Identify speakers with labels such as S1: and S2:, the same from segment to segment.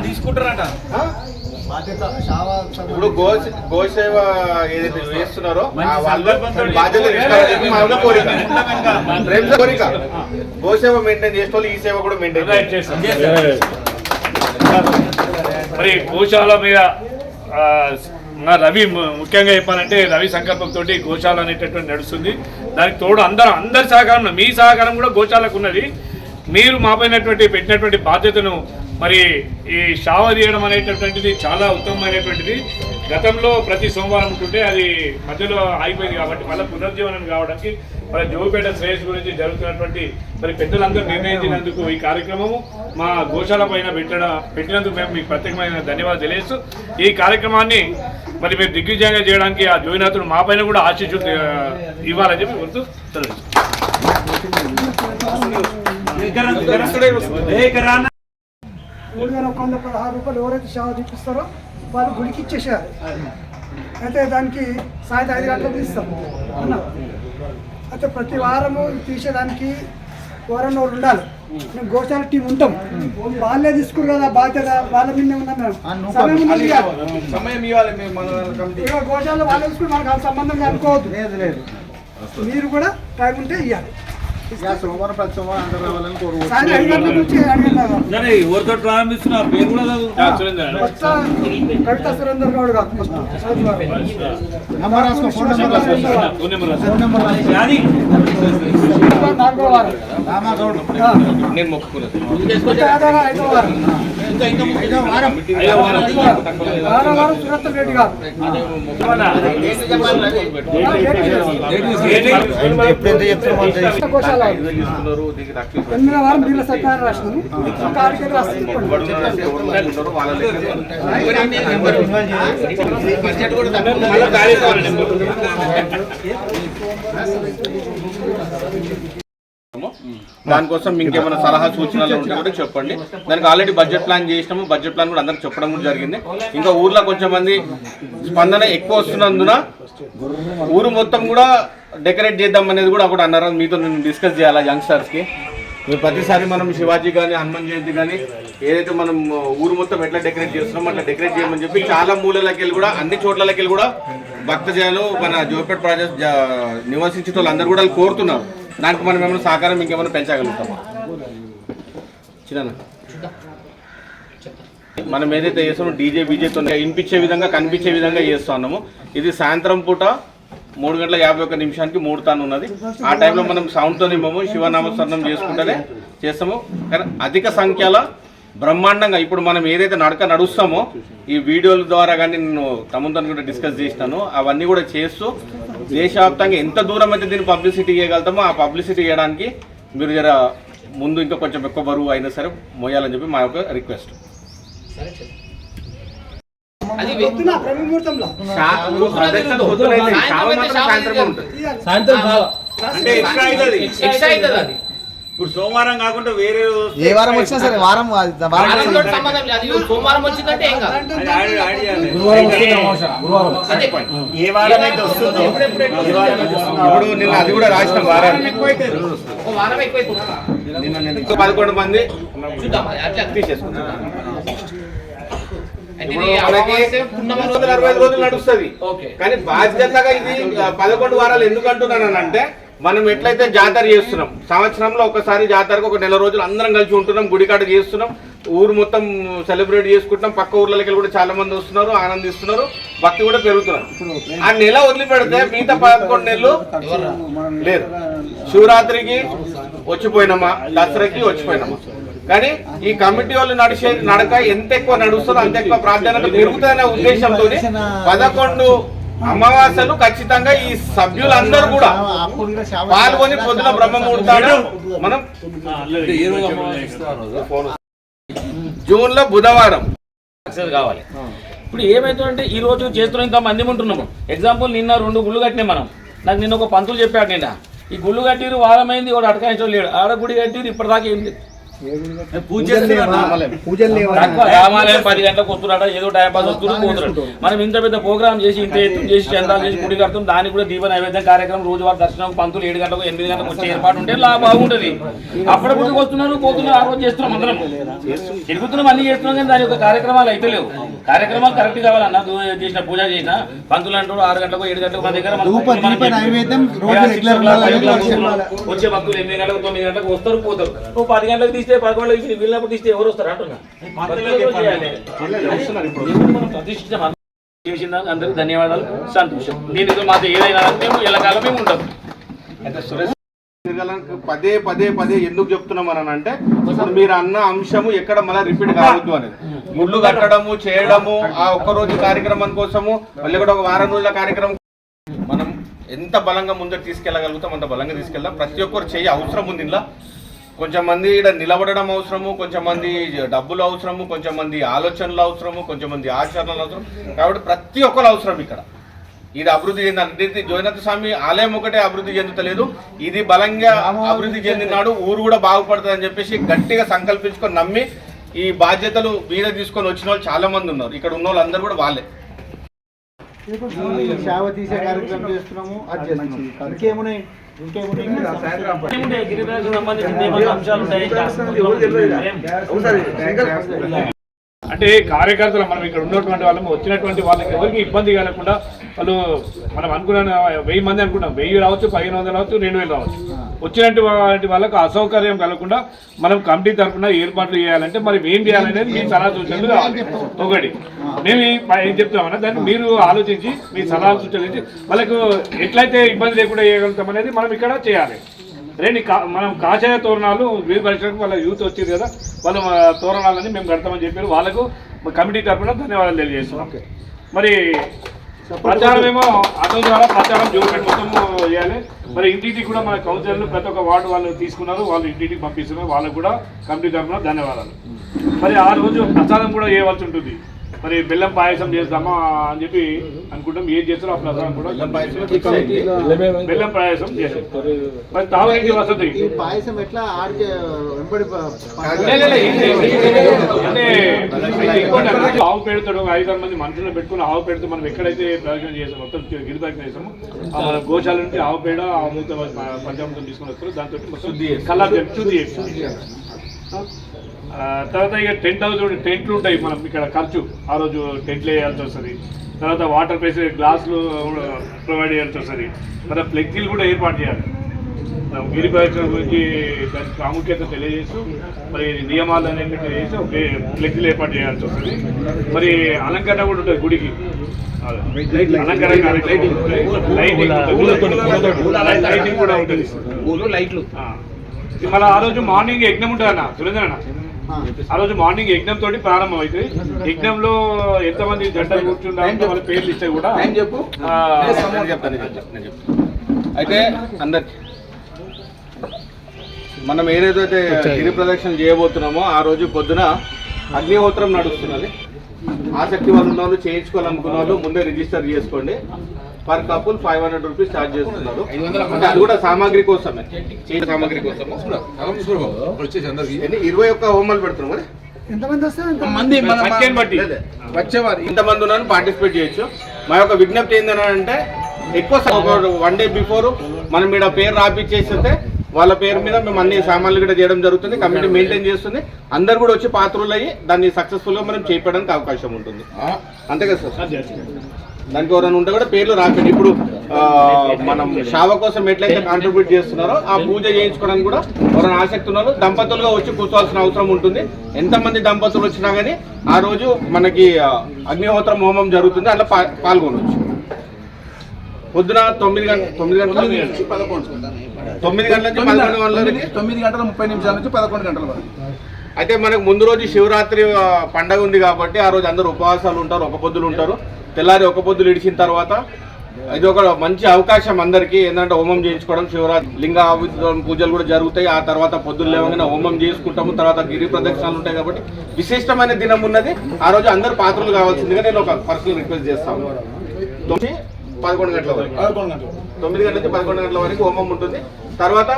S1: తీసుకుంటారట.
S2: ఇప్పుడు గోసేవ ఏదైతే వేస్తున్నారో కోరిక గోసేవ మెయింటైన్ చేసుకోవాలి, ఈ సేవ కూడా మెయింటైన్ చేస్తారు.
S1: మరి గోశాల మీద రవి ముఖ్యంగా చెప్పాలంటే రవి సంకల్పంతో గోశాల అనేటటువంటి నడుస్తుంది. దానికి తోడు అందరి సహకారం, మీ సహకారం కూడా గోశాలకు ఉన్నది. మీరు మాపైనటువంటి పెట్టినటువంటి బాధ్యతను మరి ఈ షావ తీయడం అనేటటువంటిది చాలా ఉత్తమమైనటువంటిది. గతంలో ప్రతి సోమవారం ఉంటుంటే అది మధ్యలో ఆగిపోయింది కాబట్టి మళ్ళీ పునర్జీవనం కావడానికి మరి జోగిపేట శ్రేయస్ గురించి జరుగుతున్నటువంటి మరి పెద్దలందరూ నిర్ణయించినందుకు ఈ కార్యక్రమము మా గోశాల పైన పెట్టినందుకు మేము మీకు ప్రత్యేకమైన ధన్యవాదాలు తెలియజేస్తూ ఈ కార్యక్రమాన్ని మరి మీరు దిగ్విజయంగా చేయడానికి ఆ జోగినాథుడు మా పైన కూడా ఆశీస్సులు ఇవ్వాలని చెప్పి గుర్తు తెలుసు.
S3: 3116 రూపాయలు ఎవరైతే సేవ చూపిస్తారో వాళ్ళు గుడికి ఇచ్చేసారు. అయితే దానికి సాయంత్రం 5 గంటలకు ఇస్తాం అన్న. అయితే ప్రతి వారము తీసేదానికి ఎవరన్నా ఉండాలి. మేము గోశాల టీం ఉంటాం, వాళ్ళే తీసుకురు కదా బాధ్యత, వాళ్ళ మీద ఉన్నాం. మేము సమయం ఇవ్వాలి. గోశాల వాళ్ళే తీసుకుని మనకు సంబంధం అనుకోవద్దు. లేదు, మీరు కూడా టైం ఉంటే ఇవ్వాలి.
S2: సోమవారం ప్రతి సోమవారం అందరూ రావాలని
S1: ఎవరితో ప్రారంభిస్తున్నారు పేరు కూడా
S3: కవిత సురేందర్ గౌడ్ గారు.
S2: నేను మొక్కుకున్నాను.
S3: 5వ వారం సురత్న రెడ్డి గారు. 8వ వారం బిర్ల సత్యాన్ని రాసినాము. కార్యక్రమం రాస్తుంది.
S2: దానికోసం ఇంకేమైనా సలహా సూచనలు ఉంటే కూడా చెప్పండి. దానికి ఆల్రెడీ బడ్జెట్ ప్లాన్ చేసినాము. బడ్జెట్ ప్లాన్ కూడా అందరికి చెప్పడం కూడా జరిగింది. ఇంకా ఊర్లో కొంచెం మంది స్పందన ఎక్కువ వస్తున్నందున ఊరు మొత్తం కూడా డెకరేట్ చేద్దాం అనేది కూడా ఒకటి అన్నారు. మీతో నేను డిస్కస్ చేయాలా యంగ్స్టర్స్కి. మీరు ప్రతిసారి మనం శివాజీ కానీ హనుమాన్ జయంతి కానీ ఏదైతే మనం ఊరు మొత్తం ఎట్లా డెకరేట్ చేస్తున్నామో అట్లా డెకరేట్ చేయమని చెప్పి చాలా మూలలకి వెళ్ళి కూడా అన్ని చోట్లకి వెళ్ళి కూడా భక్తజనులు మన జోగిపేట ప్రాజెక్ట్ నివసించే వాళ్ళు అందరూ కూడా కోరుతున్నారు. దానికి మనం ఏమైనా సహకారం ఇంకేమైనా పెంచగలుగుతామా? చిన్న మనం ఏదైతే చేస్తామో డీజే బీజేతో వినిపించే విధంగా కనిపించే విధంగా చేస్తూ ఉన్నాము. ఇది సాయంత్రం పూట 3:51 3 తాను ఉన్నది. ఆ టైంలో మనం సౌండ్తో నిమ్మము శివనామస్మరణం చేసుకుంటేనే చేస్తాము. కానీ అధిక సంఖ్యలో బ్రహ్మాండంగా ఇప్పుడు మనం ఏదైతే నడుస్తామో ఈ వీడియోల ద్వారా కానీ నేను తమతో కూడా డిస్కస్ చేసినాను. అవన్నీ కూడా చేస్తూ దేశవ్యాప్తంగా ఎంత దూరం అయితే దీన్ని పబ్లిసిటీ చేయగలుగుతామో ఆ పబ్లిసిటీ చేయడానికి మీరు జర ముందు ఇంకా కొంచెం ఎక్కువ బరువు అయినా సరే మోయాలని చెప్పి మా యొక్క రిక్వెస్ట్.
S1: ఇప్పుడు సోమవారం కాకుండా వేరే
S4: ఏ వారం వచ్చినా సరే వారం
S5: సోమవారం వచ్చిందంటే
S1: ఏ వారం అయితే వస్తుందో
S2: ఇప్పుడు నిన్న అది కూడా రాసిన వారాన్ని 11 మంది తీసేసుకుంటారు. 60 రోజులు నడుస్తుంది. కానీ బాధ్యతగా ఇది 11 వారాలు ఎందుకు అంటున్నానంటే మనం ఎట్లయితే జాతర చేస్తున్నాం, సంవత్సరంలో ఒకసారి జాతరకు ఒక నెల రోజులు అందరం కలిసి ఉంటున్నాం, గుడికాట చేస్తున్నాం, ఊరు మొత్తం సెలబ్రేట్ చేసుకుంటున్నాం. పక్క ఊర్లకి కూడా చాలా మంది వస్తున్నారు, ఆనందిస్తున్నారు, భక్తి కూడా పెరుగుతున్నారు. ఆ నెల వదిలిపెడితే మిగతా 11 నెలలు లేదు. శివరాత్రికి వచ్చిపోయినామా, దసరాకి వచ్చిపోయినామా. కానీ ఈ కమిటీ వాళ్ళు నడక ఎంత ఎక్కువ నడుస్తుందో అంత ఎక్కువ ప్రాధాన్యత పెరుగుతుందనే ఉద్దేశంతో 11 అమావాస్యలు ఖచ్చితంగా ఈ సభ్యులందరూ కూడా పాల్గొని పొద్దున బ్రహ్మముహూర్తాలు మనం జూన్ లో బుధవారం
S5: కావాలి. ఇప్పుడు ఏమైతుందంటే ఈ రోజు చేస్తున్న ఇంత మంది ఉంటున్నాము. ఎగ్జాంపుల్ నిన్న 2 గుళ్ళు కట్టినాయి. మనం నాకు నిన్న ఒక పంతులు చెప్పాడు, నిన్న ఈ గుళ్ళు కట్టిరు వారమైంది, ఒకటి అటకాయించడం లేడు. ఆడ గుడి కట్టిరు ఇప్పటిదాకా ఏం లేదు. పూజలు తక్కువ రామాలయం 10 గంటలకు వస్తున్నారట, ఏదో టైం పాస్ వస్తున్నారు పోతున్నారు. మనం ఇంత పెద్ద ప్రోగ్రామ్ చేసి ఇంత ఎత్తు చేసి చందాలు చేసి గుడి కడతాం, దానికి కూడా దీప నైవేద్యం కార్యక్రమం రోజువారి దర్శనం పంతులు 7 గంటలకు 8 గంటలకు వచ్చే ఏర్పాటు ఉంటే బాగుంటది. అప్పుడప్పుడు వస్తున్నారు పోతున్నారు, ఆ రోజు చేస్తున్నాం, అందరం తిరుగుతున్నాం, అన్ని చేస్తున్నాం, కానీ దాని యొక్క కార్యక్రమాలు అయితే లేవు. కార్యక్రమాలు కరెక్ట్ కావాలన్నా చేసిన పూజ చేసిన పంతులు అంటారు 6 గంటలకు 7 గంటలకు మన దగ్గర వచ్చే భక్తులు 8 గంటలకు 9 గంటలకు వస్తారు పోతారు. 10 గంటలకు తీస్తే 11 గంటలకు వీళ్ళప్పుడు తీస్తే ఎవరు వస్తారు అంటున్నా. చేసిన అందరికి ధన్యవాదాలు, సంతోషం. దీనితో మాతో ఏదైనా మేము ఎల్లకాలం మేము ఉంటాం.
S2: అయితే సురేష్ పదే పదే పదే ఎందుకు చెప్తున్నాం అని అంటే, ఇప్పుడు మీరు అన్న అంశము ఎక్కడ మళ్ళీ రిపీట్ కావద్దు అనేది. గుళ్ళు కట్టడము చేయడము ఆ ఒక్కరోజు కార్యక్రమం కోసము మళ్ళీ కూడా ఒక వారం రోజుల కార్యక్రమం మనం ఎంత బలంగా ముందుకు తీసుకెళ్ళగలుగుతాం అంత బలంగా తీసుకెళ్దాం. ప్రతి ఒక్కరు చేయ అవసరం ఉంది. ఇలా కొంచెం మంది ఇక్కడ నిలబడడం అవసరము, కొంచెం మంది డబ్బులు అవసరము, కొంచెం మంది ఆలోచనలు అవసరము, కొంచెం మంది ఆచరణలు అవసరం. కాబట్టి ప్రతి ఒక్కరు అవసరం ఇక్కడ. ఇది అభివృద్ధి చెందాలి. జోగినాథ స్వామి ఆలయం ఒకటే అభివృద్ధి చెందుతలేదు, ఇది బలంగా అభివృద్ధి చెందినాడు, ఊరు కూడా బాగుపడుతుంది అని చెప్పేసి గట్టిగా సంకల్పించుకొని నమ్మి ఈ బాధ్యతలు మీద తీసుకొని వచ్చిన వాళ్ళు చాలా మంది ఉన్నారు. ఇక్కడ ఉన్న వాళ్ళందరూ కూడా వాళ్ళే.
S4: సేవ తీసే కార్యక్రమం చేస్తున్నాము, అది చేస్తున్నాము. ఇంకేమున్నాయి
S5: గిరిప్రదక్షిణకు సంబంధించిన ఏమైనా అంశాలు ఉంటాయి?
S1: అంటే కార్యకర్తలు మనం ఇక్కడ ఉన్నటువంటి వాళ్ళము వచ్చినటువంటి వాళ్ళకి ఎవరికి ఇబ్బంది కలగకుండా వాళ్ళు మనం అనుకున్న 1000 మంది అనుకున్నాం, 1000 రావచ్చు, 1500 రావచ్చు, 2000 రావచ్చు. వచ్చినటువంటి వాళ్ళకు అసౌకర్యం కలగకుండా మనం కమిటీ తరఫున ఏర్పాట్లు చేయాలంటే మరి ఏం చేయాలనేది మీ సలహా సూచనలు కావాలి. ఒకటి మేము ఏం చెప్తామన్నా దాన్ని మీరు ఆలోచించి మీ సలహా సూచనలు ఇచ్చి వాళ్ళకు ఎట్లయితే ఇబ్బంది లేకుండా చేయగలుగుతాం అనేది మనం ఇక్కడ చేయాలి. మనం కాషాయ తోరణాలు వీధి పరిశ్రమకు వాళ్ళ యూత్ వచ్చింది కదా, వాళ్ళు తోరణాలని మేము కడతామని చెప్పారు. వాళ్ళకు కమిటీ తరఫున ధన్యవాదాలు తెలియజేస్తున్నాం. మరి ప్రచారం ఏమో అతని ద్వారా ప్రచారం జోరుపెట్టి మొత్తం చేయాలి. మరి ఇంటికి కూడా మన కౌన్సిలర్లు ప్రతి ఒక్క వార్డు వాళ్ళు తీసుకున్నారు, వాళ్ళు ఇంటికి పంపిస్తున్నారు. వాళ్ళకు కూడా కమిటీ తరఫున ధన్యవాదాలు. మరి ఆ రోజు ప్రసాదం కూడా చేయవలసి ఉంటుంది. మరి బెల్లం పాయసం చేద్దామా అని చెప్పి అనుకుంటాం. ఏం చేస్తారో ఆ ప్రసాదం కూడా బెల్లం పాయసం చేస్తాం. మరి తాగునీటి వసతి
S4: పాయసం ఎట్లా ఆడికి
S1: అంటే ఆవు పేడతాడు 5-6 మంది మనుషులను పెట్టుకుని ఆవు పేడతో మనం ఎక్కడైతే ప్రదక్షిణ చేస్తాం మొత్తం గిరి ప్రదక్షిణ చేస్తామో మన గోశాల నుంచి ఆవు పేడ ఆవు మూత పంచామృతం తీసుకుని వస్తారు. దాంతో మొత్తం కలర్ శుద్ధి చేస్తాం. తర్వాత ఇక టెంట్లు ఉంటాయి. మనం ఇక్కడ ఖర్చు ఆ రోజు టెంట్లు వేయాల్సి వస్తుంది. తర్వాత వాటర్ ఫెసిలిటీ గ్లాసులు ప్రొవైడ్ చేయాల్సి వస్తుంది. తర్వాత ఫ్లెక్సీలు కూడా ఏర్పాటు చేయాలి. గిరి ప్రదక్షిణ గురించి దాని ప్రాముఖ్యత తెలియజేస్తూ మరి నియమాలు అనేవి చేసి ఫ్లెక్సీలు ఏర్పాటు చేయాల్సి వస్తుంది. మరి అలంకరణ కూడా ఉంటుంది గుడికి. అలంకరణ లైటింగ్ కూడా ఉంటుంది. లైట్లు మళ్ళీ ఆ రోజు మార్నింగ్ యజ్ఞం ఉంటుంది అన్న సురేంద్ర అన్న. ఆ రోజు మార్నింగ్ యజ్ఞం తోటి ప్రారంభం అవుతుంది. యజ్ఞంలో ఎంతమంది జంటలు కూర్చుంటారో వాళ్ళ పేర్లు ఇస్తే కూడా
S2: అయితే అందరికి మనం ఏదైతే గిరి ప్రదక్షిణ చేయబోతున్నామో ఆ రోజు పొద్దున అగ్నిహోత్రం నడుస్తున్నది. ఆసక్తి వాళ్ళు ఉన్న వాళ్ళు చేయించుకోవాలనుకున్న వాళ్ళు ముందే రిజిస్టర్ చేసుకోండి. పర్ కపుల్ 500 రూపీస్ ఛార్జ్ చేస్తున్నారు. అంటే అది కూడా సామాగ్రి కోసమే, చేయ సామాగ్రి కోసము. 21 హోమాలు పెడుతున్నాం. మరి
S3: ఎంతమంది వస్తారు?
S2: వచ్చేవారు ఇంతమంది ఉన్నాను పార్టిసిపేట్ చేయొచ్చు. మా యొక్క విజ్ఞప్తి ఏంటంటే ఎక్కువ 1 డే బిఫోర్ మనం ఇక్కడ పేరు రాపిచ్చేస్తే వాళ్ళ పేరు మీద మేము అన్ని సామాన్లు కూడా చేయడం జరుగుతుంది. కమిటీ మెయింటైన్ చేస్తుంది. అందరు కూడా వచ్చి పాత్రలు అయ్యి దాన్ని సక్సెస్ఫుల్గా మనం చేపడానికి అవకాశం ఉంటుంది. అంతే కదా సార్? దానికి ఎవరైనా ఉంటే కూడా పేర్లు రాకండి. ఇప్పుడు మనం శావ కోసం ఎట్లయితే కాంట్రిబ్యూట్ చేస్తున్నారో ఆ పూజ చేయించుకోవడానికి కూడా ఎవరైనా ఆసక్తి ఉన్నారో దంపతులుగా వచ్చి కూర్చోవాల్సిన అవసరం ఉంటుంది. ఎంతమంది దంపతులు వచ్చినా కానీ ఆ రోజు మనకి అగ్నిహోత్రం హోమం జరుగుతుంది, అట్లా పాల్గొనవచ్చు. పొద్దున 9 గంటల నుంచి 11 గంటల వరకు. అయితే మనకు ముందు రోజు శివరాత్రి పండగ ఉంది కాబట్టి ఆ రోజు అందరూ ఉపవాసాలు ఉంటారు, ఒక పొద్దులు ఉంటారు. తెల్లారి ఒక పొద్దులు ఇడిచిన తర్వాత ఇది ఒక మంచి అవకాశం అందరికీ. ఏంటంటే హోమం చేయించుకోవడం, శివరాత్రి లింగ పూజలు కూడా జరుగుతాయి. ఆ తర్వాత పొద్దులు లేవగానే హోమం చేసుకుంటాము. తర్వాత గిరి ప్రదక్షిణాలు ఉంటాయి కాబట్టి విశిష్టమైన దినం ఉన్నది. ఆ రోజు అందరు పాత్రలు కావాల్సిందిగా నేను ఒక పర్సనల్ రిక్వెస్ట్ చేస్తాను. 11 గంటల వరకు 9 గంటల నుంచి 11 గంటల వరకు హోమం ఉంటుంది. తర్వాత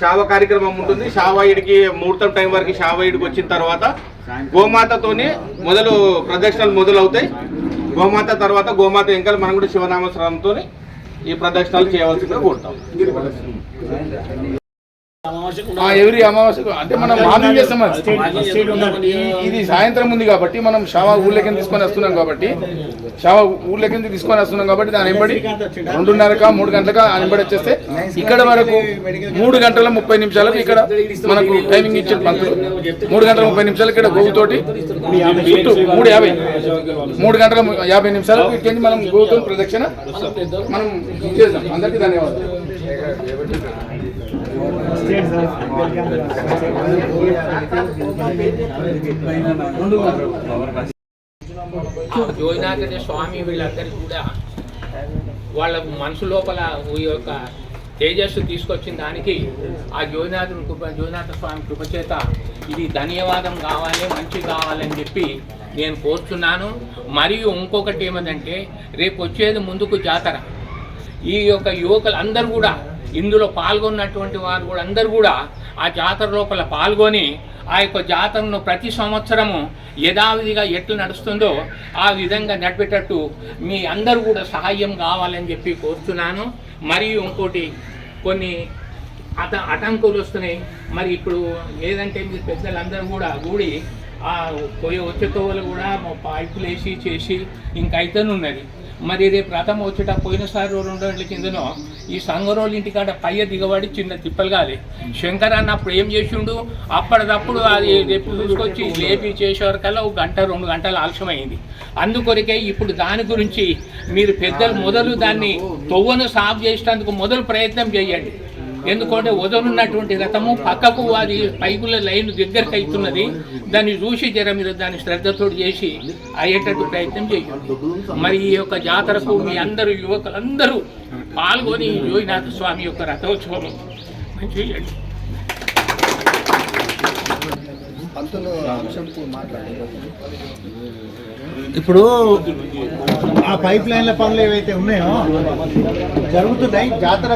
S2: శావ కార్యక్రమం ఉంటుంది. శావాయిడికి ముహూర్తం టైం వరకు శావాయిడికి వచ్చిన తర్వాత గోమాతతోని ప్రదక్షిణలు మొదలవుతాయి. గోమాత తర్వాత గోమాత ఎంకలు మనం కూడా శివనామస్మరణంతో ఈ ప్రదక్షిణాలు చేయవలసిందిగా కోరుతాం.
S6: ఎవరి అమావాస్యకు అంటే మనం మార్నింగ్ చేస్తాం. ఇది సాయంత్రం ఉంది కాబట్టి మనం షావా ఊళ్ళకి తీసుకొని వస్తున్నాం కాబట్టి దాని వెంబడి 2:30 3 గంటలకు వెంబడి వచ్చేస్తే ఇక్కడ వరకు 3 గంటల 30 నిమిషాలకు ఇక్కడ మనకు టైమింగ్ ఇచ్చిన పంతులు 3 గంటల 30 నిమిషాలు ఇక్కడ గోవుతోటి 3 గంటల 50 నిమిషాలకు ఇక్కడి మనం గోవుతో ప్రదక్షిణ మనం చేద్దాం. అందరికీ ధన్యవాదాలు.
S7: జోయినాథ స్వామి వీళ్ళందరికీ కూడా వాళ్ళ మనసు లోపల ఈ యొక్క తేజస్సు తీసుకొచ్చిన దానికి ఆ జోయినాథ స్వామి కృపచేత ఇది ధన్యవాదం కావాలి, మంచి కావాలని చెప్పి నేను కోరుతున్నాను. మరియు ఇంకొకటి ఏమంటే రేపు వచ్చేది ముందుకు జాతర. ఈ యొక్క యువకులు అందరూ కూడా ఇందులో పాల్గొన్నటువంటి వారు కూడా అందరూ కూడా ఆ జాతర లోపల పాల్గొని ఆ యొక్క జాతరను ప్రతి సంవత్సరము యథావిధిగా ఎట్లు నడుస్తుందో ఆ విధంగా నడిపేటట్టు మీ అందరూ కూడా సహాయం కావాలని చెప్పి కోరుతున్నాను. మరియు ఇంకోటి కొన్ని ఆటంకులు వస్తున్నాయి. మరి ఇప్పుడు ఏదంటే మీరు పెద్దలందరూ కూడా కూడి ఆ వచ్చే తోవలు కూడా పైపులు వేసి చేసి ఇంకైతేనే ఉన్నది. మరి రేపు రథం వచ్చేట పోయినసారి 2 గంటల కిందనో ఈ సంగరోళ్ళ ఇంటికాడ పయ్య దిగబడి చిన్న తిప్పలు కాలి. శంకర్ అన్న అప్పుడు ఏం చేసిండు, అప్పటిదప్పుడు అది రేపు తీసుకొచ్చి లేపి చేసేవరకల్లా 1 గంట 2 గంటలు ఆలస్యమైంది. అందుకొరకే ఇప్పుడు దాని గురించి మీరు పెద్దలు మొదలు దాన్ని తొవ్వను సాఫ్ చేసేందుకు మొదలు ప్రయత్నం చేయండి. ఎందుకంటే వదలున్నటువంటి రథము పక్కకు అది పైపుల లైన్ దగ్గరికి అవుతున్నది. దాన్ని చూసి మీరు దాన్ని శ్రద్ధతో చేసి అయ్యేటట్టు ప్రయత్నం చేయండి. మరి ఈ యొక్క జాతరకు మీ అందరూ యువకులందరూ పాల్గొని జోయినాథ స్వామి యొక్క రథోత్సవం చేయండి.
S4: ఇప్పుడు ఆ పైప్ లైన్ల పనులు ఏవైతే ఉన్నాయో జరుగుతున్నాయి. జాతర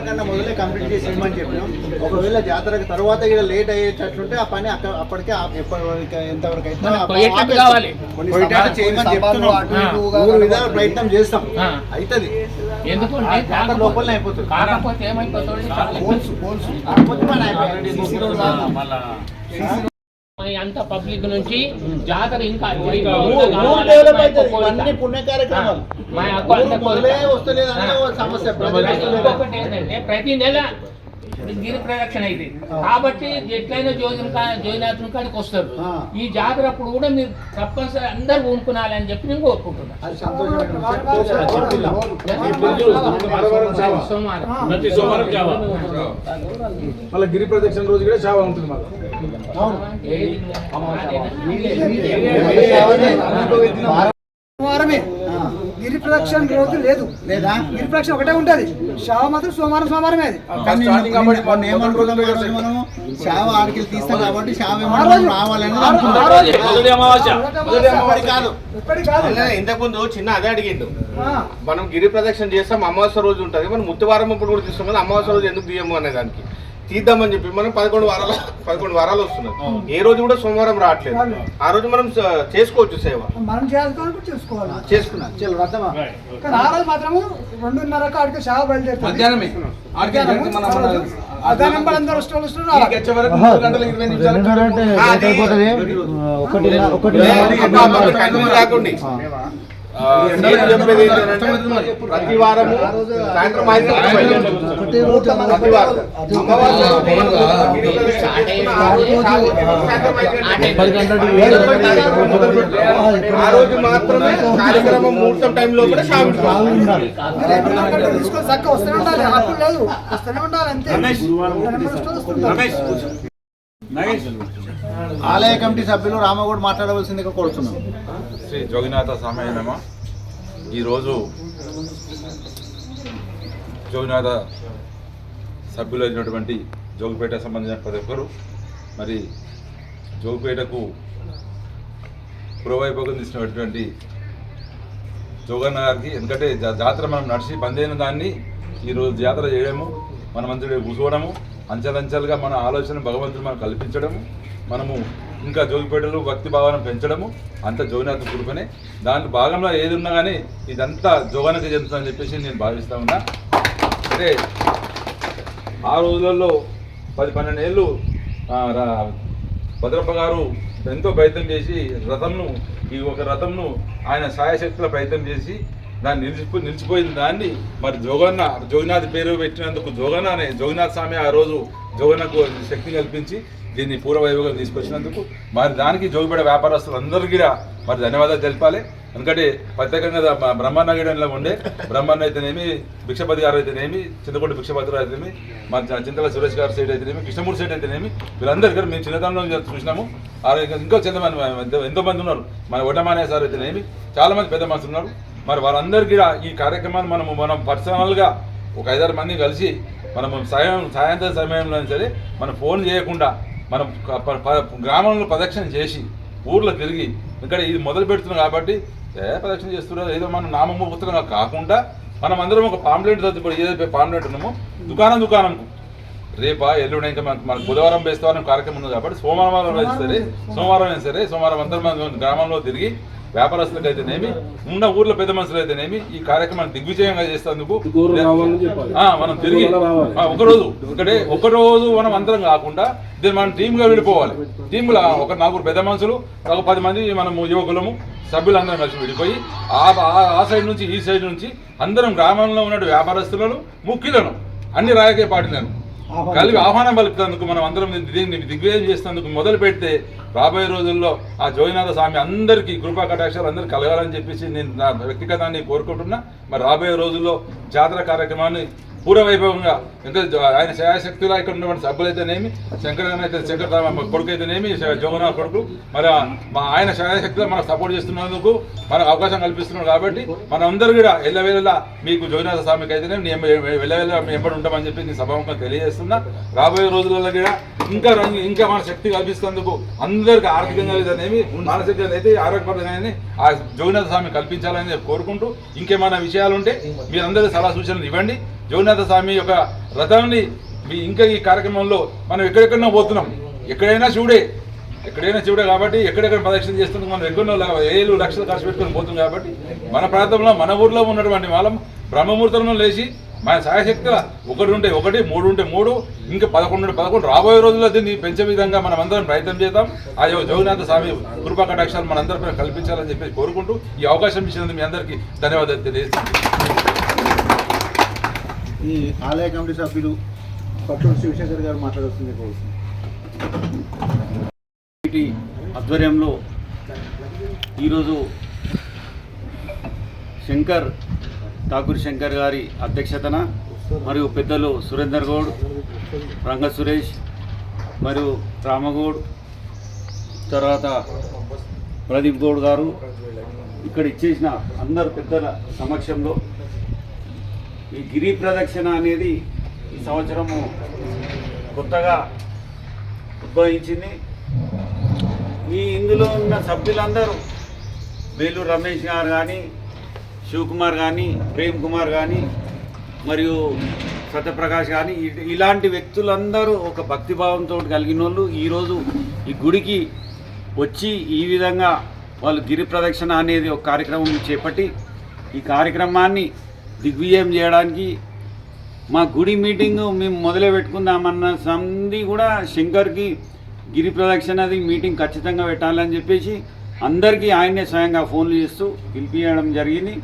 S4: కన్నా మొదలే కంప్లీట్ చేసి ఇవ్వమని చెప్పినాం. ఒకవేళ జాతర తర్వాత ఇక్కడ లేట్ అయ్యేటట్లుంటే ఆ పని అప్పటికే ఎంతవరకు అయితే చేయమని చెప్తున్నాం. విధాలు ప్రయత్నం చేస్తాం, అవుతుంది.
S7: ఎందుకంటే
S4: జాతర లోపలనే అయిపోతుంది.
S7: కాకపోతే ఏమైపోతుంది అంత పబ్లిక్ నుంచి జాతర ఇంకా
S4: పుణ్య కార్యక్రమాలు
S7: ఇంకొకటి ఏంటంటే ప్రతి నెల గిరి ప్రదక్షిణ అయితే కాబట్టి ఎట్లయినా జోయినాథుని కాడికి వస్తారు. ఈ జాతర అప్పుడు కూడా మీరు తప్పనిసరి అందరు ఊనుకునాలి అని చెప్పి నేను కోరుకుంటున్నాను.
S6: మళ్ళీ గిరి ప్రదక్షిణ రోజు కూడా చావా ఉంటుంది.
S3: వారమే గిరి ప్రదక్షిణ రోజు లేదు లేదా? గిరి ప్రదక్షిణ ఒకటే ఉంటది. శావ మాత్రం సోమవారమే. అది
S4: మనం శావ ఆడికి తీస్తాం కాబట్టి శావ రావాలని
S2: ఇంతకుముందు చిన్న అదే అడిగిండు. మనం గిరి ప్రదక్షిణ చేస్తాం, అమావాస్య రోజు ఉంటుంది. మనం ముత్తువారం ఇప్పుడు కూడా తీస్తాం కదా, అమావాస్య రోజు ఎందుకు తీయము అనే దానికి తీద్దామని చెప్పి మనం 11 వారాలు వస్తున్నాం. ఏ రోజు కూడా సోమవారం రావట్లేదు. ఆ రోజు మనం చేసుకోవచ్చు సేవ,
S3: మనం చేసుకోవాలి.
S2: చేసుకున్నాం.
S3: కానీ ఆ రోజు మాత్రము 2:30 ఆడికి శావ బయలుదేరుతుంది.
S6: మధ్యాహ్నమే
S2: ప్రతి వారము సాయంత్రం 5 ఆ రోజు మాత్రమే కార్యక్రమం ముహూర్తం టైంలో కూడా
S3: వస్తూనే ఉండాలి, అప్పుడు లేదు వస్తూనే ఉండాలి అంతే.
S4: ఆలయ కమిటీ సభ్యులు రామగౌడ్ మాట్లాడవలసిందిగా కోరుతున్నాం.
S8: శ్రీ జోగినాథ స్వామి నమ. ఈరోజు జోగినాథ సభ్యులైనటువంటి జోగిపేట సంబంధించిన ప్రతి ఒక్కరు మరి జోగిపేటకు పురవైభోగం తీసినటువంటి జోగన్న గారికి, ఎందుకంటే జాతర మనం నడిచి బంద్ అయిన దాన్ని ఈరోజు జాతర చేయడము, మన మంత్రుడు కూర్చోవడము, అంచెలంచెలుగా మన ఆలోచన భగవంతుడు మనకు కల్పించడము, మనము ఇంకా జోగిపేటలో భక్తి భావన పెంచడము అంత జోగినాథ కృపనే. దాంట్లో భాగంలో ఏది ఉన్నా కానీ ఇదంతా జోగానికి చెందుతుందని చెప్పేసి నేను భావిస్తూ ఉన్నా. అంటే ఆ రోజులలో 10-12 ఏళ్ళు భద్రప్ప గారు ఎంతో ప్రయత్నం చేసి ఈ ఒక రథంను ఆయన సాయశక్తుల ప్రయత్నం చేసి దాన్ని నిలిచిపోయిన దాన్ని మరి జోగినాథ్ పేరు పెట్టినందుకు జోగినాథ స్వామి ఆ రోజు జోగనకు శక్తి కల్పించి దీన్ని పూర్వవైభవం తీసుకొచ్చినందుకు మరి దానికి జోగిపేట వ్యాపారస్తులందరికీ మరి ధన్యవాదాలు తెలపాలి. ఎందుకంటే ప్రత్యేకంగా బ్రహ్మన్నగడంలో ఉండే బ్రహ్మన్న అయితేనేమి, భిక్షపతి గారు అయితేనేమి, చింతకొండ భిక్షపతి గారు అయితేనేమి, మన చింతల సురేష్ గారి సైడ్ అయితేనేమి, కృష్ణమూర్తి సైడ్ అయితేనేమి, వీళ్ళందరికీ మేము చిన్నతనంలో చూసినాము. ఇంకో ఎంతోమంది ఉన్నారు. మన ఒడ్డమానే సార్ అయితేనేమి, చాలామంది పెద్ద మనుషులు ఉన్నారు. మరి వారందరికీ ఈ కార్యక్రమాన్ని మనం పర్సనల్గా ఒక 5-6 మంది కలిసి మనము సాయంత్రం సమయంలో సరే మనం ఫోన్ చేయకుండా మనం గ్రామంలో ప్రదక్షిణ చేసి ఊర్లో తిరిగి ఇక్కడ ఇది మొదలు పెడుతున్నాం కాబట్టి ప్రదక్షిణ చేస్తున్నారు ఏదో మనం నామముక్తంగా కాకుండా మనం అందరం ఒక పాంప్లెంట్ చదువుకోవడం. ఏదైతే పాంప్లెంట్ ఉన్నామో దుకాణంకు రేపా ఎల్లుండి ఇంకా మనకు బుధవారం బేస్తవారం కార్యక్రమం ఉంది కాబట్టి సోమవారం అయినా సరే సోమవారం అందరం గ్రామంలో తిరిగి వ్యాపారస్తులకు అయితేనేమి, ఉన్న ఊర్లో పెద్ద మనుషులు అయితేనేమి ఈ కార్యక్రమాన్ని దిగ్విజయంగా చేసేందుకు మనం తిరిగి ఒకరోజు మనం అందరం కాకుండా దీన్ని మనం టీమ్గా విడిపోవాలి. టీంలో ఒక 4 పెద్ద మనుషులు, ఒక 10 మంది మనము యువకులము సభ్యులందరం కలిసి విడిపోయి ఆ సైడ్ నుంచి ఈ సైడ్ నుంచి అందరం గ్రామంలో ఉన్న వ్యాపారస్తులను, ముఖ్యులను, అన్ని రాజకీయ పార్టీలను కలిపి ఆహ్వానం పలుకుతందుకు మనం అందరం దీన్ని దిగ్విజయం చేసేందుకు మొదలు పెడితే రాబోయే రోజుల్లో ఆ జోగినాథ స్వామి అందరికీ కృపా కటాక్షాలు అందరికీ కలగాలని చెప్పేసి నేను నా వ్యక్తిగతాన్ని కోరుకుంటున్నా. మరి రాబోయే రోజుల్లో జాతర కార్యక్రమాన్ని పూర్వవైభవంగా ఇంకా ఆయన శాయశక్తిలో ఇక్కడ ఉన్నటువంటి సభ్యులైతేనేమి, శంకర్ కొడుకు అయితేనేమి, జోగనాథ కొడుకు, మరి ఆయన శాయశక్తిలో మనకు సపోర్ట్ చేస్తున్నందుకు మనకు అవకాశం కల్పిస్తున్నాడు. కాబట్టి మనందరూ కూడా ఎల్లవేళలా మీకు జోగినాథ స్వామికి అయితేనేమి వెళ్ళవేళ ఎంబడి ఉంటామని చెప్పి నేను సభాముఖంగా తెలియజేస్తున్నా. రాబోయే రోజులలో కూడా ఇంకా మన శక్తి కల్పిస్తేందుకు అందరికీ ఆర్థికంగా అయితేనేమి, మానసికంగా అయితే ఆరోగ్యపరంగా ఆ జోగినాథ స్వామి కల్పించాలని కోరుకుంటూ ఇంకేమైనా విషయాలు ఉంటే మీరందరూ సలహా సూచనలు ఇవ్వండి. జోగినాథ స్వామి యొక్క రథాన్ని ఇంకా ఈ కార్యక్రమంలో మనం ఎక్కడెక్కడో పోతున్నాం, ఎక్కడైనా చూడే కాబట్టి ఎక్కడెక్కడ ప్రదక్షిణ చేస్తున్నాం, మనం ఎక్కడో 7 లక్షలు ఖర్చు పెట్టుకొని పోతున్నాం. కాబట్టి మన ప్రాంతంలో మన ఊర్లో ఉన్నటువంటి వాళ్ళం బ్రహ్మముహూర్తంలో లేచి మన సాయశక్తుల 1 ఉంటే 1, 3 ఉంటే 3, ఇంకా 11 ఉంటే 11 రాబోయే రోజుల్లో దీన్ని పెంచే విధంగా మనం అందరం ప్రయత్నం చేద్దాం. ఆ జోగినాథ స్వామి కృపా కటాక్షాలు మనందరిపై కల్పించాలని చెప్పి కోరుకుంటూ ఈ అవకాశం ఇచ్చినందుకు మీ అందరికీ ధన్యవాదాలు తెలియజేస్తున్నాను.
S4: ఈ ఆలయ కమిటీ సభ్యులు పట్టూరు శివశంకర్ గారు మాట్లాడుతుంది.
S9: కమిటీ ఆధ్వర్యంలో ఈరోజు ఠాకూర్ శంకర్ గారి అధ్యక్షతన మరియు పెద్దలు సురేందర్ గౌడ్, రంగ సురేష్ మరియు రామగౌడ్, తర్వాత ప్రదీప్ గౌడ్ గారు ఇక్కడ ఇచ్చేసిన అందరు పెద్దల సమక్షంలో ఈ గిరి ప్రదక్షిణ అనేది ఈ సంవత్సరము కొత్తగా ఉద్భవించింది. ఇందులో ఉన్న సభ్యులందరూ వేలూరు రమేష్ గారు కానీ, శివకుమార్ కానీ, ప్రేమ్ కుమార్ కానీ, మరియు సత్యప్రకాష్ కానీ ఇలాంటి వ్యక్తులందరూ ఒక భక్తిభావంతో కలిగిన వాళ్ళు ఈరోజు ఈ గుడికి వచ్చి ఈ విధంగా వాళ్ళు గిరి ప్రదక్షిణ అనేది ఒక కార్యక్రమం చేపట్టి ఈ కార్యక్రమాన్ని దిగ్విజయం చేయడానికి మా గుడి మీటింగు మేము మొదలు పెట్టుకుందామన్న సంది కూడా శంకర్కి గిరి ప్రదక్షిణది మీటింగ్ ఖచ్చితంగా పెట్టాలని చెప్పేసి అందరికీ ఆయనే స్వయంగా ఫోన్లు చేస్తూ పిలిపించడం జరిగింది.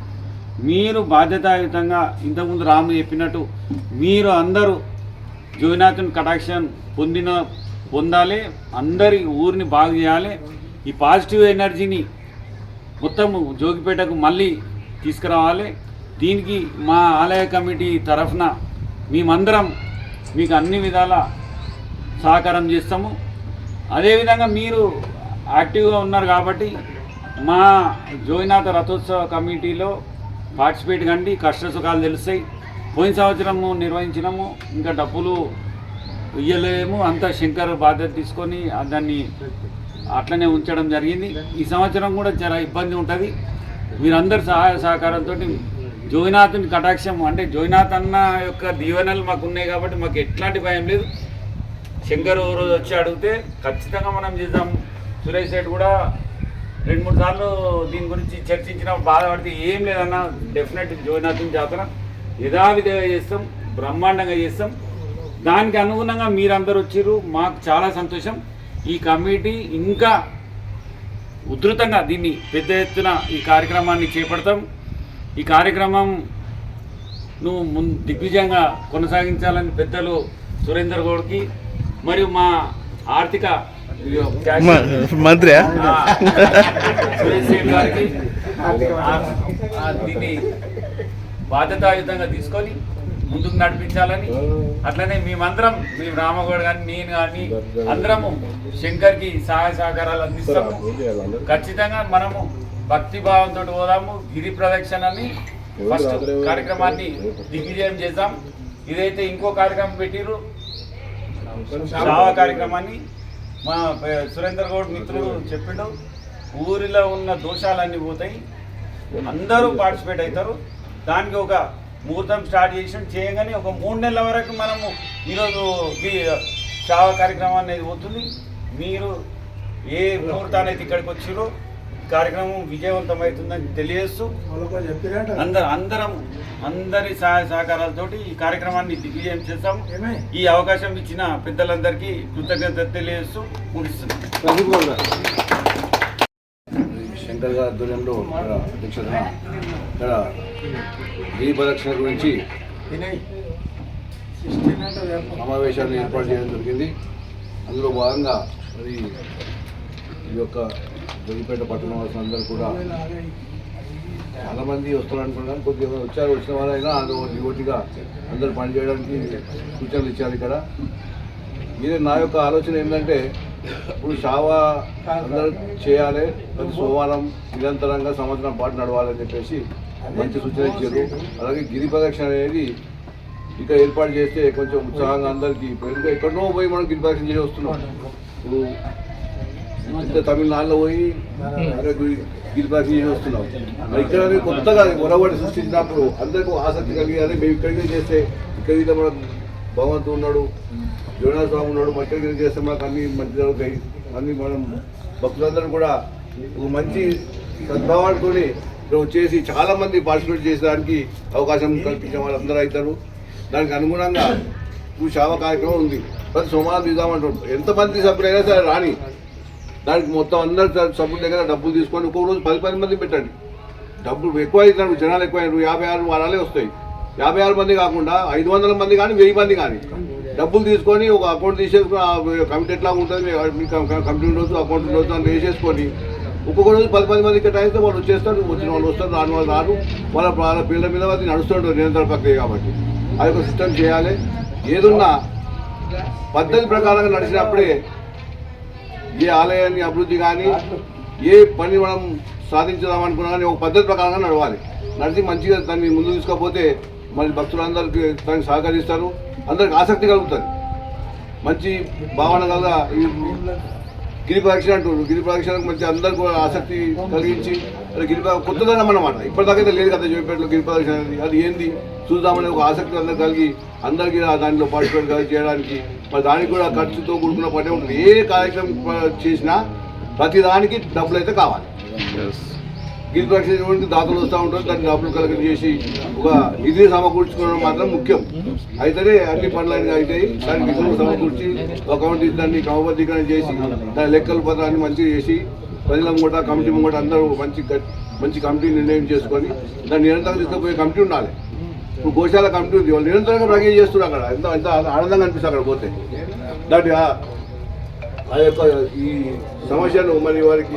S9: మీరు బాధ్యతాయుతంగా ఇంతకుముందు రాము చెప్పినట్టు మీరు అందరూ జోగినాథుని కటాక్షం పొందాలి, అందరి ఊరిని బాగు చేయాలి. ఈ పాజిటివ్ ఎనర్జీని మొత్తం జోగిపేటకు మళ్ళీ తీసుకురావాలి. దీనికి మా ఆలయ కమిటీ తరఫున మేమందరం మీకు అన్ని విధాల సహకారం చేస్తాము. అదేవిధంగా మీరు యాక్టివ్గా ఉన్నారు కాబట్టి మా జోగినాథ రథోత్సవ కమిటీలో పార్టిసిపేట్ కండి, కష్ట సుఖాలు తెలుస్తాయి. పోయిన సంవత్సరము నిర్వహించినాము, ఇంకా డబ్బులు ఇయ్యలేము, అంతా శంకర్ బాధ్యత తీసుకొని దాన్ని అట్లనే ఉంచడం జరిగింది. ఈ సంవత్సరం కూడా చాలా ఇబ్బంది ఉంటుంది. మీరందరి సహాయ సహకారంతో జోగినాథుని కటాక్షం అంటే జోగినాథ్ అన్న యొక్క దీవెనలు మాకు ఉన్నాయి కాబట్టి మాకు ఎట్లాంటి భయం లేదు. శంకర్ రోజు వచ్చి అడిగితే ఖచ్చితంగా మనం చేద్దాం. సురేష్ రెడ్డి కూడా 2-3 సార్లు దీని గురించి చర్చించిన బాధపడితే ఏం లేదన్న, డెఫినెట్ జోగినాథుని జాతర యథావిధిగా చేస్తాం, బ్రహ్మాండంగా చేస్తాం. దానికి అనుగుణంగా మీరందరూ వచ్చారు, మాకు చాలా సంతోషం. ఈ కమిటీ ఇంకా ఉధృతంగా దీన్ని పెద్ద ఎత్తున ఈ కార్యక్రమాన్ని చేపడతాం. ఈ కార్యక్రమం నువ్వు దిగ్విజయంగా కొనసాగించాలని పెద్దలు సురేందర్ గౌడ్కి మరియు మా ఆర్థిక
S10: మంత్రి
S9: సురేష్ రెడ్డి గారికి దీన్ని బాధ్యతాయుతంగా తీసుకొని ముందుకు నడిపించాలని, అట్లనే మేమందరం మేము రామగౌడ్ కానీ నేను కానీ అందరము శంకర్కి సహాయ సహకారాలు అందిస్తాము. ఖచ్చితంగా మనము భక్తిభావంతో పోదాము. గిరి ప్రదక్షిణని ఫస్ట్ కార్యక్రమాన్ని దిగ్విజయం చేద్దాం. ఇదైతే ఇంకో కార్యక్రమం పెట్టిరు, సేవా కార్యక్రమాన్ని మా సురేందర్ గౌడ్ మిత్రుడు చెప్పిండు. ఊరిలో ఉన్న దోషాలన్నీ పోతాయి, అందరూ పార్టిసిపేట్ అవుతారు. దానికి ఒక ముహూర్తం స్టార్ట్ చేయగానే ఒక 3 నెలల వరకు మనము ఈరోజు సేవా కార్యక్రమం అనేది పోతుంది. మీరు ఏ ముహూర్తాన్ని అయితే ఇక్కడికి వచ్చిరో కార్యక్రమం విజయవంతమవుతుందని తెలియజేస్తూ అందరి సహాయ సహకారాలతోటి ఈ కార్యక్రమాన్ని దిగ్విజయం చేస్తాం. ఈ అవకాశం ఇచ్చిన పెద్దలందరికీ కృతజ్ఞతలు తెలియజేస్తూ ముగిస్తున్నాం.
S4: శంకర్ గారి ఆధ్వర్యంలో అధ్యక్షతన ఇక్కడ గిరి ప్రదక్షిణ గురించి సమావేశాన్ని ఏర్పాటు చేయడం జరిగింది. అందులో భాగంగా మరి ఈ యొక్క జగిపేట పట్టణ వాసులందరూ కూడా చాలామంది వస్తారనుకున్నాను, కొద్దిగా వచ్చిన వాళ్ళైనా డ్యూటీగా అందరూ పనిచేయడానికి సూచనలు ఇచ్చారు. ఇక్కడ ఇదే నా యొక్క ఆలోచన ఏంటంటే, ఇప్పుడు షావా అందరూ చేయాలి, ప్రతి సోమవారం నిరంతరంగా సంవత్సరం పాటు నడవాలని చెప్పేసి మంచి సూచన ఇచ్చారు. అలాగే గిరి ప్రదక్షిణ అనేది ఇక ఏర్పాటు చేస్తే కొంచెం ఉత్సాహంగా అందరికీ, ఇప్పుడు ఎక్కడో పోయి మనం గిరి ప్రదక్షిణ చేసి వస్తున్నాం. ఇప్పుడు తమిళనాడులో పోయి గిరి ప్రదక్షిణ చేసి వస్తున్నాం. ఇక్కడ కొత్తగా ఒరవడి సృష్టించినప్పుడు అందరికీ ఆసక్తి కలిగాలి. మేము ఇక్కడికి చేస్తే ఇక్కడ మన భగవంతుడు ఉన్నాడు, జగన్నాథ స్వామి ఉన్నాడు, మధ్య చేస్తే మనకు అన్ని మంచి జరుగుతాయి. అన్ని మనం భక్తులందరూ కూడా ఒక మంచి సద్భావాలతో చేసి చాలామంది పార్టిసిపేట్ చేసేదానికి అవకాశం కల్పించిన వాళ్ళందరూ అవుతారు. దానికి అనుగుణంగా ఇప్పుడు సేవా కార్యక్రమం ఉంది. ప్రతి సోమవారం తీద్దామంటారు. ఎంతమంది సభ్యులైనా సరే రాని, దానికి మొత్తం అందరు సభ్యుల దగ్గర డబ్బులు తీసుకొని ఒక్కొక్క రోజు 10 మంది పెట్టండి. డబ్బులు ఎక్కువ అవుతున్నారు, జనాలు ఎక్కువ 56 వారాలే వస్తాయి. 56 మంది కాకుండా 500 మంది కానీ 1000 మంది కానీ డబ్బులు తీసుకొని ఒక అకౌంట్ తీసేసుకుని కమిటీ ఎట్లా ఉంటుంది, కమిటీ ఉండొచ్చు, అకౌంట్ ఉండొచ్చు అని వేసేసుకొని ఒక్కొక్క రోజు 10 మంది కేటాయిస్తే వాళ్ళు వచ్చేస్తారు. వచ్చిన వాళ్ళు వస్తారు, రాని వాళ్ళు రారు. వాళ్ళ పిల్లల మీద వాళ్ళు నడుస్తుంటారు నిరంతర ప్రక్రియ. కాబట్టి ఆ యొక్క సిస్టమ్ చేయాలి. ఏదున్నా పద్ధతి ప్రకారంగా నడిచినప్పుడే ఏ ఆలయాన్ని అభివృద్ధి కానీ ఏ పని మనం సాధించుదామనుకున్నా కానీ ఒక పద్ధతి ప్రకారంగా నడవాలి. నడిచి మంచిగా దాన్ని ముందుకు తీసుకపోతే మరి భక్తులందరికీ దానికి సహకరిస్తారు, అందరికి ఆసక్తి కలుగుతుంది. మంచి భావన కలగా ఈ గిరి ప్రదక్షిణ అంటారు. గిరి ప్రదక్షిణకు మంచి అందరికి కూడా ఆసక్తి కలిగించి గిరి కొత్తదనం అన్నమాట. ఇప్పటిదాకైతే లేదు కదా జోగిపేటలో గిరి ప్రదక్షిణ అనేది. అది ఏంది చూద్దామనే ఒక ఆసక్తి అందరు కలిగి అందరికీ దాంట్లో పార్టిసిపేట్ చేయడానికి మరి దానికి కూడా ఖర్చుతో కూడుకున్న పనే ఉంటుంది. ఏ కార్యక్రమం చేసినా ప్రతి దానికి డబ్బులు అయితే కావాలి. గిరి ప్రదక్షిణ దాతలు వస్తూ ఉంటారు, దాన్ని డబ్బులు కలెక్ట్ చేసి ఒక నిధిని సమకూర్చుకోవడం మాత్రం ముఖ్యం. అయితేనే అన్ని పనులు అవుతాయి. దాన్ని నిధులు సమకూర్చి అకౌంట్ దాన్ని క్రమబద్ధీకరణ చేసి దాని లెక్కల పత్రాన్ని మంచిగా చేసి ప్రజల ముంగట కమిటీ ముంగట అందరూ మంచి కమిటీ నిర్ణయం చేసుకొని దాన్ని నిరంతరం తీసుకుపోయే కమిటీ ఉండాలి. ఇప్పుడు గోశాల కమిటీ ఉంది, వాళ్ళు నిరంతరంగా ప్రగతి చేస్తున్నారు. అక్కడ ఎంత ఆనందంగా అనిపిస్తుంది అక్కడ పోతే. దాని ఆ యొక్క ఈ సమస్యను మరి వారికి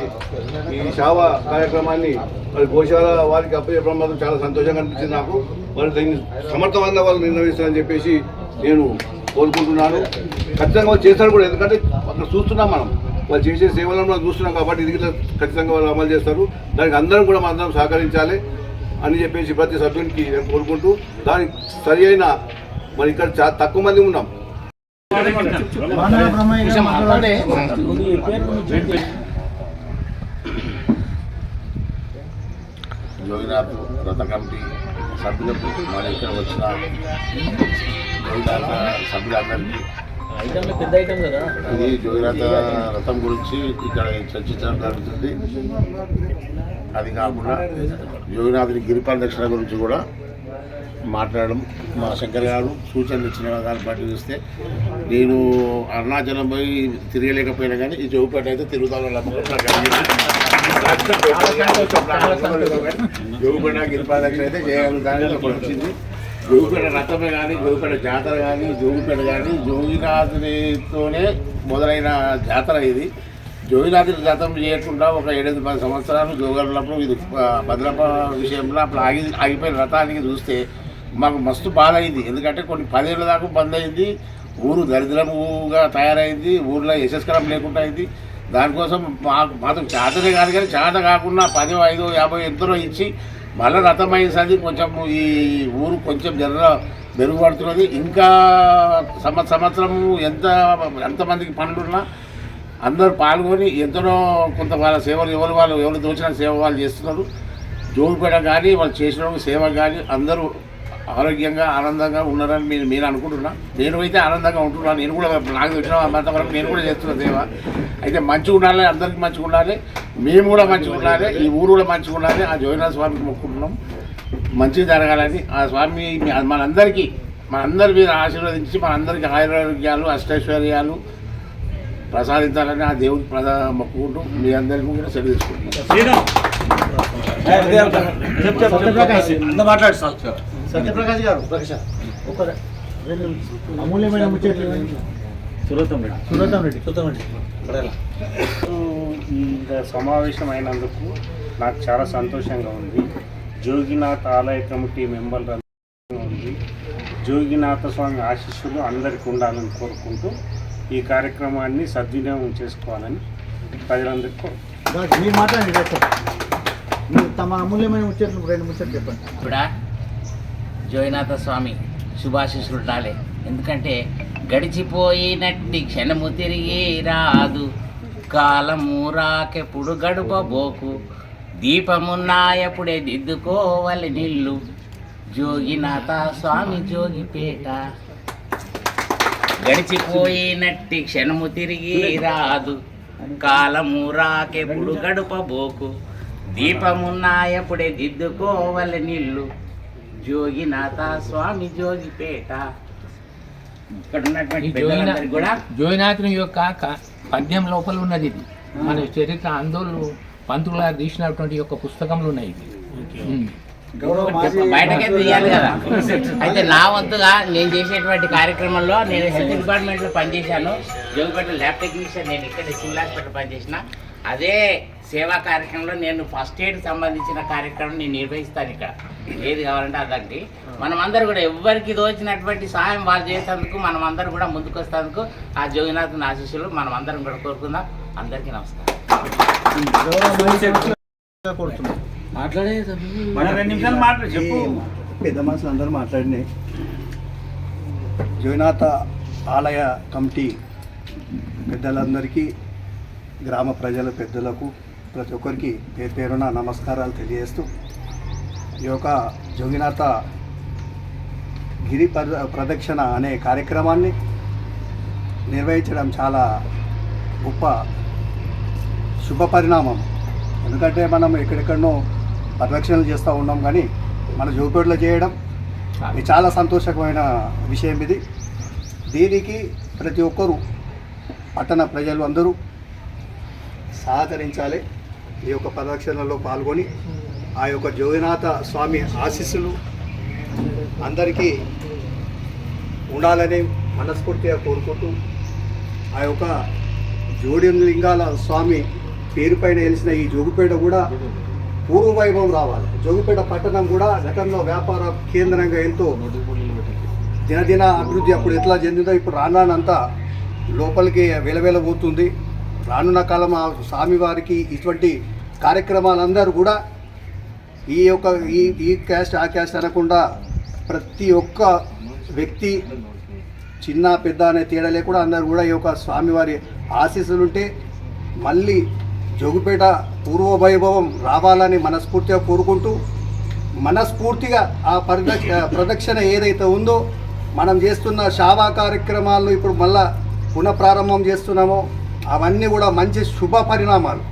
S4: ఈ సేవా కార్యక్రమాన్ని మరి గోశాల వారికి అప్పచెప్పడం మాత్రం చాలా సంతోషంగా అనిపించింది నాకు. వాళ్ళు దీన్ని సమర్థవంతంగా వాళ్ళు నిర్ణయిస్తారని చెప్పేసి నేను కోరుకుంటున్నాను. ఖచ్చితంగా వాళ్ళు చేస్తారు కూడా, ఎందుకంటే అక్కడ చూస్తున్నాం మనం వాళ్ళు చేసే సేవలను మనం చూస్తున్నాం కాబట్టి ఇది ఖచ్చితంగా వాళ్ళు అమలు చేస్తారు. దానికి అందరం కూడా మనందరం సహకరించాలి అని చెప్పేసి ప్రతి సభ్యునికి నేను కోరుకుంటూ, దానికి సరి అయిన మరి ఇక్కడ తక్కువ మంది ఉన్నాం.
S11: జోగినాథ్ రథ కమిటీ
S10: సభ్యులకు మరి ఇక్కడ వచ్చిన జోగినాథ సభ్యులందరికీ ఇది జోగినాథ రథం గురించి ఇక్కడ చర్చించడం జరుగుతుంది. అది కాకుండా జోగినాథుని గిరి ప్రదక్షిణ గురించి కూడా మాట్లాడడం మా శంకర్ గారు సూచనలు ఇచ్చిన దాన్ని బట్టి చూస్తే నేను అరుణాచలం పోయి తిరగలేకపోయినా కానీ ఈ జోగిపేట అయితే తిరుగుతాను. జోగిపేట గిరి ప్రదక్షిణ అయితే చేయగలుగుతానని ఒకటి వచ్చింది. జోగిపేట రథమే కానీ జోగిపేట జాతర కానీ జోగిపేట కానీ జోగినాథునితోనే మొదలైన జాతర ఇది. జోగినాథుని రథం చేయకుండా ఒక 7-10 సంవత్సరాలు జోగన్నప్పుడు ఇది భద్రప విషయంలో అప్పుడు ఆగిపోయిన రథానికి చూస్తే మాకు మస్తు బాధ అయింది. ఎందుకంటే కొన్ని 10 ఏళ్ళ దాకా బంద్ అయింది, ఊరు దరిద్రముగా తయారైంది, ఊర్లో యశస్కరం లేకుండా అయింది. దానికోసం మాకు చేతనే కాదు కానీ చేత కాకుండా 10, 5, 50 ఎంతలో ఇచ్చి మళ్ళీ రథం అయ్యేసరికి కొంచెం ఈ ఊరు కొంచెం మెరుగుపడుతున్నది. ఇంకా సంవత్సరము ఎంతమందికి పనులున్నా అందరూ పాల్గొని ఎంతనో కొంత వాళ్ళ సేవలు ఎవరు దోచిన సేవ వాళ్ళు చేస్తున్నారు. జోగిపేట కానీ వాళ్ళు చేసిన సేవ కానీ అందరూ ఆరోగ్యంగా ఆనందంగా ఉన్నారని మీరు అనుకుంటున్నా. నేను అయితే ఆనందంగా ఉంటున్నాను. నేను కూడా నాకు వచ్చిన అంతవరకు నేను కూడా చేస్తున్న సేవ అయితే మంచిగా ఉండాలి, అందరికీ మంచిగా ఉండాలి, మేము కూడా మంచిగా ఉండాలి, ఈ ఊరు కూడా మంచిగా ఉండాలి. ఆ జోగినాథ స్వామికి మొక్కుకుంటున్నాం మంచిగా జరగాలని. ఆ స్వామి మనందరి మీద ఆశీర్వదించి మనందరికీ ఆయురారోగ్యాలు అష్టైశ్వర్యాలు ప్రసాదించాలని ఆ దేవుడికి మొక్కుకుంటూ మీ అందరికీ కూడా సెలవు తీసుకుంటున్నాం.
S4: సత్యప్రకాష్ గారు ఒక అమూల్యమైన ముచ్చట్లు సురతం రెడ్డి
S11: ఈ సమావేశం అయినందుకు నాకు చాలా సంతోషంగా ఉంది. జోగినాథ్ ఆలయ కమిటీ మెంబర్లు ఉంది. జోగినాథ స్వామి ఆశీస్సులు అందరికీ ఉండాలని కోరుకుంటూ ఈ కార్యక్రమాన్ని సద్వినియోగం చేసుకోవాలని ప్రజలందరికీ
S4: మీరు మాట్లాడండి. తమ అమూల్యమైన ముచ్చట్లు 2 ముచ్చట్లు చెప్పండి.
S12: కూడా జోగినాథ స్వామి శుభాశీస్సులు ఉండాలి. ఎందుకంటే గడిచిపోయినట్టి క్షణము తిరిగి రాదు, కాలము రాకెప్పుడు గడుపబోకు, దీపమున్నాయప్పుడే దిద్దుకోవాలి నిల్లు, జోగినాథ స్వామి జోగిపేట. గడిచిపోయినట్టి క్షణము తిరిగి రాదు, కాలము రాకెప్పుడు గడుపబోకు, దీపమున్నాయప్పుడే దిద్దుకోవాలి నిల్లు, జోగినాథ స్వామి జోగిపేట. ఇక్కడ ఉన్నటువంటి పెద్దలందరికీ కూడా
S7: జోగినాథుని యొక్క పద్యం లోపల ఉన్నది. ఇది మన చరిత్ర ఆందోళన పంతులు గారు తీసినటువంటి యొక్క పుస్తకంలో ఉన్నాయి. ఇది
S12: బయటకే తీయాలి కదా. అయితే నా వంతుగా నేను చేసేటువంటి కార్యక్రమంలో నేను హెల్త్ డిపార్ట్మెంట్లో పనిచేశాను. Jogipet lab technician. నేను ఇక్కడ సివిల్ హాస్పిటల్ పనిచేసిన. అదే సేవా కార్యక్రమంలో నేను ఫస్ట్ ఎయిడ్ సంబంధించిన కార్యక్రమం నేను నిర్వహిస్తాను. ఇక్కడ ఏది కావాలంటే అదండి. మనమందరూ కూడా ఎవరికి దోచినటువంటి సహాయం వాళ్ళు చేసేందుకు మనమందరం కూడా ముందుకు వస్తేందుకు ఆ జోగినాథుని ఆశీస్సులు మనం అందరం కూడా కోరుకుందాం. అందరికీ నమస్కారం.
S4: పెద్ద మనుషులు అందరూ మాట్లాడినాయి. జోగినాథ ఆలయ కమిటీ పెద్దలందరికీ, గ్రామ ప్రజల పెద్దలకు, ప్రతి ఒక్కరికి పేరున నమస్కారాలు తెలియజేస్తూ ఈ యొక్క జోగినాథ గిరి ప్రదక్షిణ అనే కార్యక్రమాన్ని నిర్వహించడం చాలా గొప్ప శుభ పరిణామం. ఎందుకంటే మనం ఎక్కడెక్కడనో ప్రదక్షిణలు చేస్తూ ఉన్నాం, కానీ మన జోగిపేటలో చేయడం ఇది చాలా సంతోషకరమైన విషయం. దీనికి ప్రతి ఒక్కరూ పట్టణ ప్రజలు అందరూ సహకరించాలి. ఈ యొక్క ప్రదక్షిణలో పాల్గొని ఆ యొక్క జోగినాథ స్వామి ఆశీస్సులు అందరికీ ఉండాలని మనస్ఫూర్తిగా కోరుకుంటూ ఆ యొక్క జ్యోతిర్లింగాల స్వామి పేరు పైన వెలిసిన ఈ జోగిపేట కూడా పూర్వవైభవం రావాలి. జోగిపేట పట్టణం కూడా గతంలో వ్యాపార కేంద్రంగా ఎంతో దినదిన అభివృద్ధి అప్పుడు ఎట్లా చెందిందో ఇప్పుడు రానంతా లోపలికి వెలవెలబోతుంది. రానున్న కాలం ఆ స్వామివారికి ఇటువంటి కార్యక్రమాలందరూ కూడా ఈ యొక్క ఈ క్యాస్ట్ ఆ క్యాస్ట్ అనకుండా ప్రతి ఒక్క వ్యక్తి చిన్న పెద్ద అనే తేడా లేకుండా అందరూ కూడా ఈ యొక్క స్వామివారి ఆశీస్సులుంటే మళ్ళీ జోగిపేట పూర్వ వైభవం రావాలని మనస్ఫూర్తిగా కోరుకుంటూ మనస్ఫూర్తిగా ఆ ప్రదక్షిణ ఏదైతే ఉందో మనం చేస్తున్న సేవా కార్యక్రమాలను ఇప్పుడు మళ్ళా పునఃప్రారంభం చేస్తున్నామో అవన్నీ కూడా మంచి శుభ పరిణామాలు.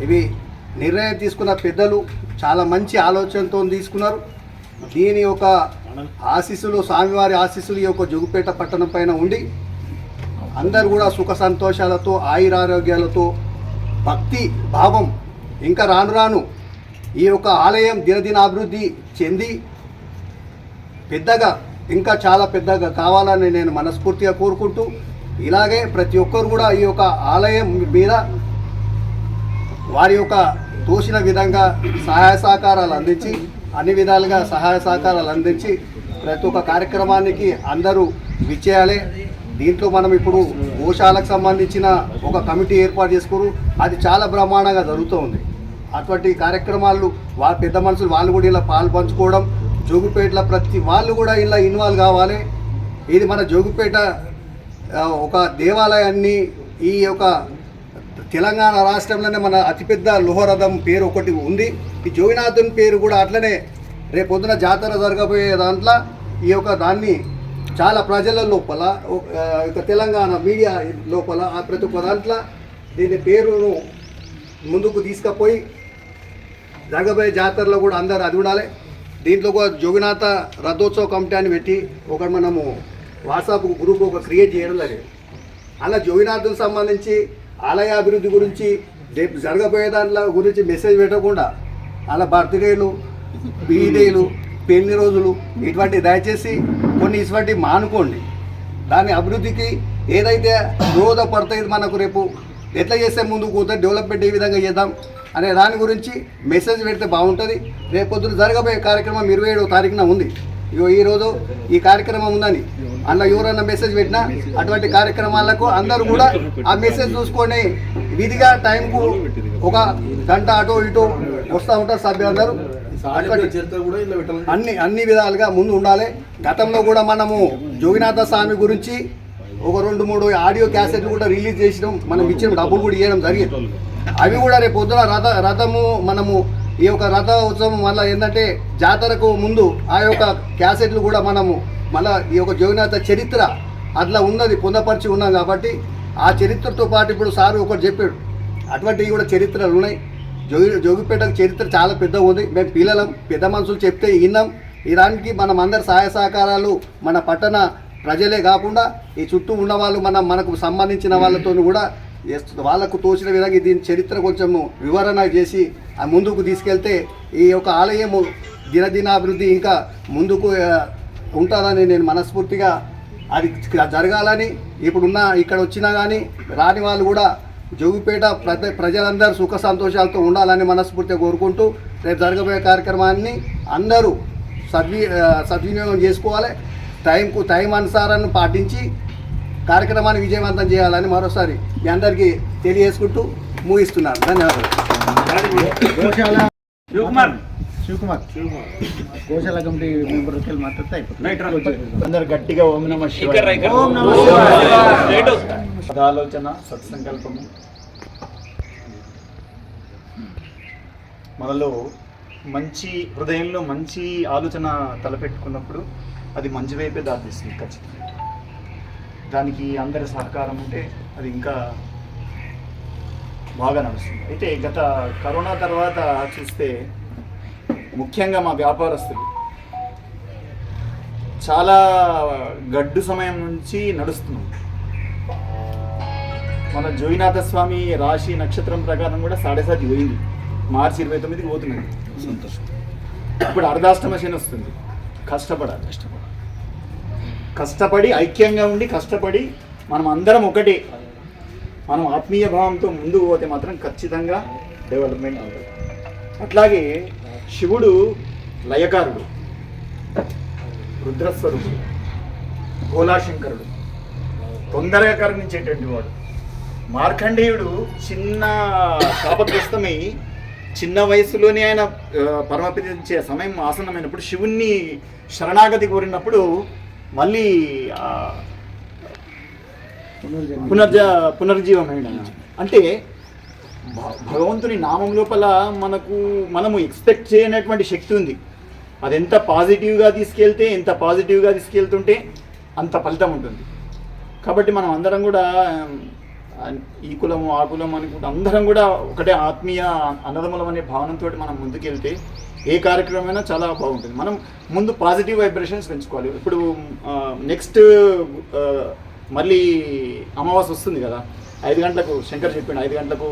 S4: ఇవి నిర్ణయం తీసుకున్న పెద్దలు చాలా మంచి ఆలోచనతో తీసుకున్నారు. దీని యొక్క ఆశీస్సులు, స్వామివారి ఆశీస్సులు ఈ యొక్క జోగిపేట పట్టణం పైన ఉండి అందరూ కూడా సుఖ సంతోషాలతో ఆయురారోగ్యాలతో భక్తి భావం ఇంకా రాను రాను ఈ యొక్క ఆలయం దినదిన అభివృద్ధి చెంది పెద్దగా ఇంకా చాలా పెద్దగా కావాలని నేను మనస్ఫూర్తిగా కోరుకుంటూ, ఇలాగే ప్రతి ఒక్కరు కూడా ఈ యొక్క ఆలయం మీద వారి యొక్క తోచిన విధంగా సహాయ సహకారాలు అందించి అన్ని విధాలుగా సహాయ సహకారాలు అందించి ప్రతి ఒక్క కార్యక్రమానికి అందరూ విచ్చేయాలి. దీంట్లో మనం ఇప్పుడు గోశాలకు సంబంధించిన ఒక కమిటీ ఏర్పాటు చేసుకున్నారు. అది చాలా బ్రహ్మాండంగా జరుగుతూ ఉంది. అటువంటి కార్యక్రమాలు పెద్ద మనుషులు వాళ్ళు కూడా ఇలా పాలు పంచుకోవడం, జోగిపేటలో ప్రతి వాళ్ళు కూడా ఇలా ఇన్వాల్వ్ కావాలి. ఇది మన జోగిపేట ఒక దేవాలయాన్ని ఈ యొక్క తెలంగాణ రాష్ట్రంలోనే మన అతిపెద్ద లోహరథం పేరు ఒకటి ఉంది. ఈ జోగినాథుని పేరు కూడా అట్లనే రేపొద్దున జాతర జరగబోయే దాంట్లో ఈ యొక్క దాన్ని చాలా ప్రజల లోపల తెలంగాణ మీడియా లోపల ప్రతి ఒక్క దాంట్లో దీని పేరును ముందుకు తీసుకుపోయి జరగబోయే జాతరలో కూడా అందరూ అది ఉండాలి. దీంట్లో కూడా జోగినాథ రథోత్సవ కమిటీ అని పెట్టి ఒక మనము వాట్సాప్ గ్రూప్ ఒక క్రియేట్ చేయడం జరిగింది. అలా జోగినాథుకు సంబంధించి ఆలయ అభివృద్ధి గురించి రేపు జరగబోయే దాంట్లో గురించి మెసేజ్ పెట్టకుండా అలా బర్త్డేలు, బీడేలు, పెళ్లి రోజులు ఇటువంటి దయచేసి కొన్ని ఇటువంటి మానుకోండి. దాని అభివృద్ధికి ఏదైతే దోహదపడుతుంది మనకు రేపు ఎట్లా చేస్తే ముందుకు పోతే డెవలప్మెంట్ ఏ విధంగా చేద్దాం అనే దాని గురించి మెసేజ్ పెడితే బాగుంటుంది. రేపొద్దున జరగబోయే కార్యక్రమం 27వ తారీఖున ఉంది. ఈరోజు ఈ కార్యక్రమం ఉందని అందులో ఎవరన్నా మెసేజ్ పెట్టినా అటువంటి కార్యక్రమాలకు అందరూ కూడా ఆ మెసేజ్ చూసుకొని విధిగా టైంకు ఒక గంట అటో ఇటో వస్తూ ఉంటారు సభ్యులందరూ. అన్ని విధాలుగా ముందు ఉండాలి. గతంలో కూడా మనము జోగినాథ స్వామి గురించి ఒక 2-3 ఆడియో క్యాసెట్లు కూడా రిలీజ్ చేసినాం. మనం ఇచ్చిన డబ్బులు కూడా ఇవ్వడం జరిగింది. అవి కూడా రేపు పొద్దున రథము మనము ఈ యొక్క రథ ఉత్సవం మళ్ళీ ఏంటంటే జాతరకు ముందు ఆ యొక్క క్యాసెట్లు కూడా మనము మళ్ళీ ఈ యొక్క జోగినాథ చరిత్ర అట్లా ఉన్నది పొందపరిచి ఉన్నాం కాబట్టి ఆ చరిత్రతో పాటు ఇప్పుడు సారు ఒకటి చెప్పాడు, అటువంటివి కూడా చరిత్రలు ఉన్నాయి. జోగిపేటకు చరిత్ర చాలా పెద్దగా ఉంది. మేము పిల్లలం, పెద్ద మనుషులు చెప్తే విన్నాం. ఈ దానికి మనం అందరి సహాయ సహకారాలు మన పట్టణ ప్రజలే కాకుండా ఈ చుట్టూ ఉన్న వాళ్ళు మనకు సంబంధించిన వాళ్ళతో కూడా వాళ్ళకు తోచిన విధంగా దీని చరిత్ర కొంచెము వివరణ చేసి ఆ ముందుకు తీసుకెళ్తే ఈ యొక్క ఆలయము దినదినాభివృద్ధి ఇంకా ముందుకు ఉంటుందని నేను మనస్ఫూర్తిగా అది జరగాలని ఇప్పుడున్న ఇక్కడ వచ్చినా కానీ రాని వాళ్ళు కూడా జోగిపేట ప్రజలందరూ సుఖ సంతోషాలతో ఉండాలని మనస్ఫూర్తిగా కోరుకుంటూ రేపు జరగబోయే కార్యక్రమాన్ని అందరూ సద్వినియోగం చేసుకోవాలి. టైం అనుసారాన్ని పాటించి కార్యక్రమాన్ని విజయవంతం చేయాలని మరోసారి మీ అందరికీ తెలియజేసుకుంటూ ముగిస్తున్నాను. ధన్యవాదాలు. శివకుమార్ గోశాల కమిటీ మెంబర్కి మాట్లాడితే అయిపోతుంది. అందరు గట్టిగా ఓం నమః శివాయ. ఆలోచన సత్సంకల్పము మనలో మంచి హృదయంలో మంచి ఆలోచన తలపెట్టుకున్నప్పుడు అది మంచి వైపే దారితీస్తుంది. ఖచ్చితంగా దానికి అందరి సహకారం ఉంటే అది ఇంకా బాగా నడుస్తుంది. అయితే గత కరోనా తర్వాత చూస్తే ముఖ్యంగా మా వ్యాపారస్తులు చాలా గడ్డు సమయం నుంచి నడుస్తున్నాం. మన జోగినాథ స్వామి రాశి నక్షత్రం ప్రకారం కూడా 7.5 పోయింది. మార్చి 29కి పోతున్నది. సంతోషం. ఇప్పుడు అర్ధాష్టమ శని వస్తుంది. కష్టపడి ఐక్యంగా ఉండి కష్టపడి మనం అందరం ఒకటే, మనం ఆత్మీయ భావంతో ముందుకు పోతే మాత్రం ఖచ్చితంగా డెవలప్మెంట్ అవుతుంది. అట్లాగే శివుడు లయకారుడు, రుద్రస్వరూపుడు, భోలాశంకరుడు, తొందరగా కరుణించేటువంటి వాడు. మార్కండేయుడు చిన్న శాపగ్రస్తమై చిన్న వయసులోనే ఆయన పరమపదించే సమయం ఆసన్నమైనప్పుడు శివుణ్ణి శరణాగతి కోరినప్పుడు మళ్ళీ పునర్జీవమైన అంటే భగవంతుని నామం లోపల మనము ఎక్స్పెక్ట్ చేయనటువంటి శక్తి ఉంది.
S13: అది ఎంత పాజిటివ్గా తీసుకెళ్తుంటే అంత ఫలితం ఉంటుంది. కాబట్టి మనం అందరం కూడా ఈ కులము ఆ కులం అనుకుంటే అందరం కూడా ఒకటే ఆత్మీయ అన్నదమ్ములం అనే భావనతో మనం ముందుకెళ్తే ఏ కార్యక్రమమైనా చాలా బాగుంటుంది. మనం ముందు పాజిటివ్ వైబ్రేషన్స్ పెంచుకోవాలి. ఇప్పుడు నెక్స్ట్ మళ్ళీ అమావాస్య వస్తుంది కదా, 5 గంటలకు శంకర్ చెప్పిండు 5 గంటలకు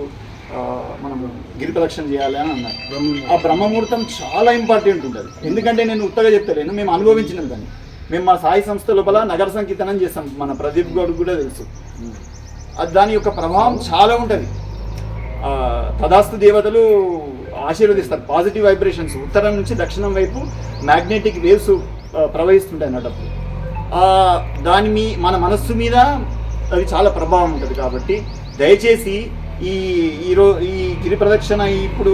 S13: మనం గిరి ప్రదక్షిణ చేయాలి అని అన్నారు. ఆ బ్రహ్మముహూర్తం చాలా ఇంపార్టెంట్ ఉంటుంది. ఎందుకంటే నేను ఉత్తగా చెప్తలేను, మేము అనుభవించినాం దాన్ని. మేము మా సాయి సంస్థ లోపల నగర సంకీర్తనం చేస్తాం, మన ప్రదీప్ గౌడ్ కూడా తెలుసు. అది దాని యొక్క ప్రభావం చాలా ఉంటుంది. తదాస్తు దేవతలు ఆశీర్వదిస్తారు. పాజిటివ్ వైబ్రేషన్స్ ఉత్తరం నుంచి దక్షిణం వైపు మ్యాగ్నెటిక్ వేవ్స్ ప్రవహిస్తుంటాయి అన్నట్టు. దాని మన మనస్సు మీద అది చాలా ప్రభావం ఉంటుంది. కాబట్టి దయచేసి ఈ గిరి ప్రదక్షిణ ఇప్పుడు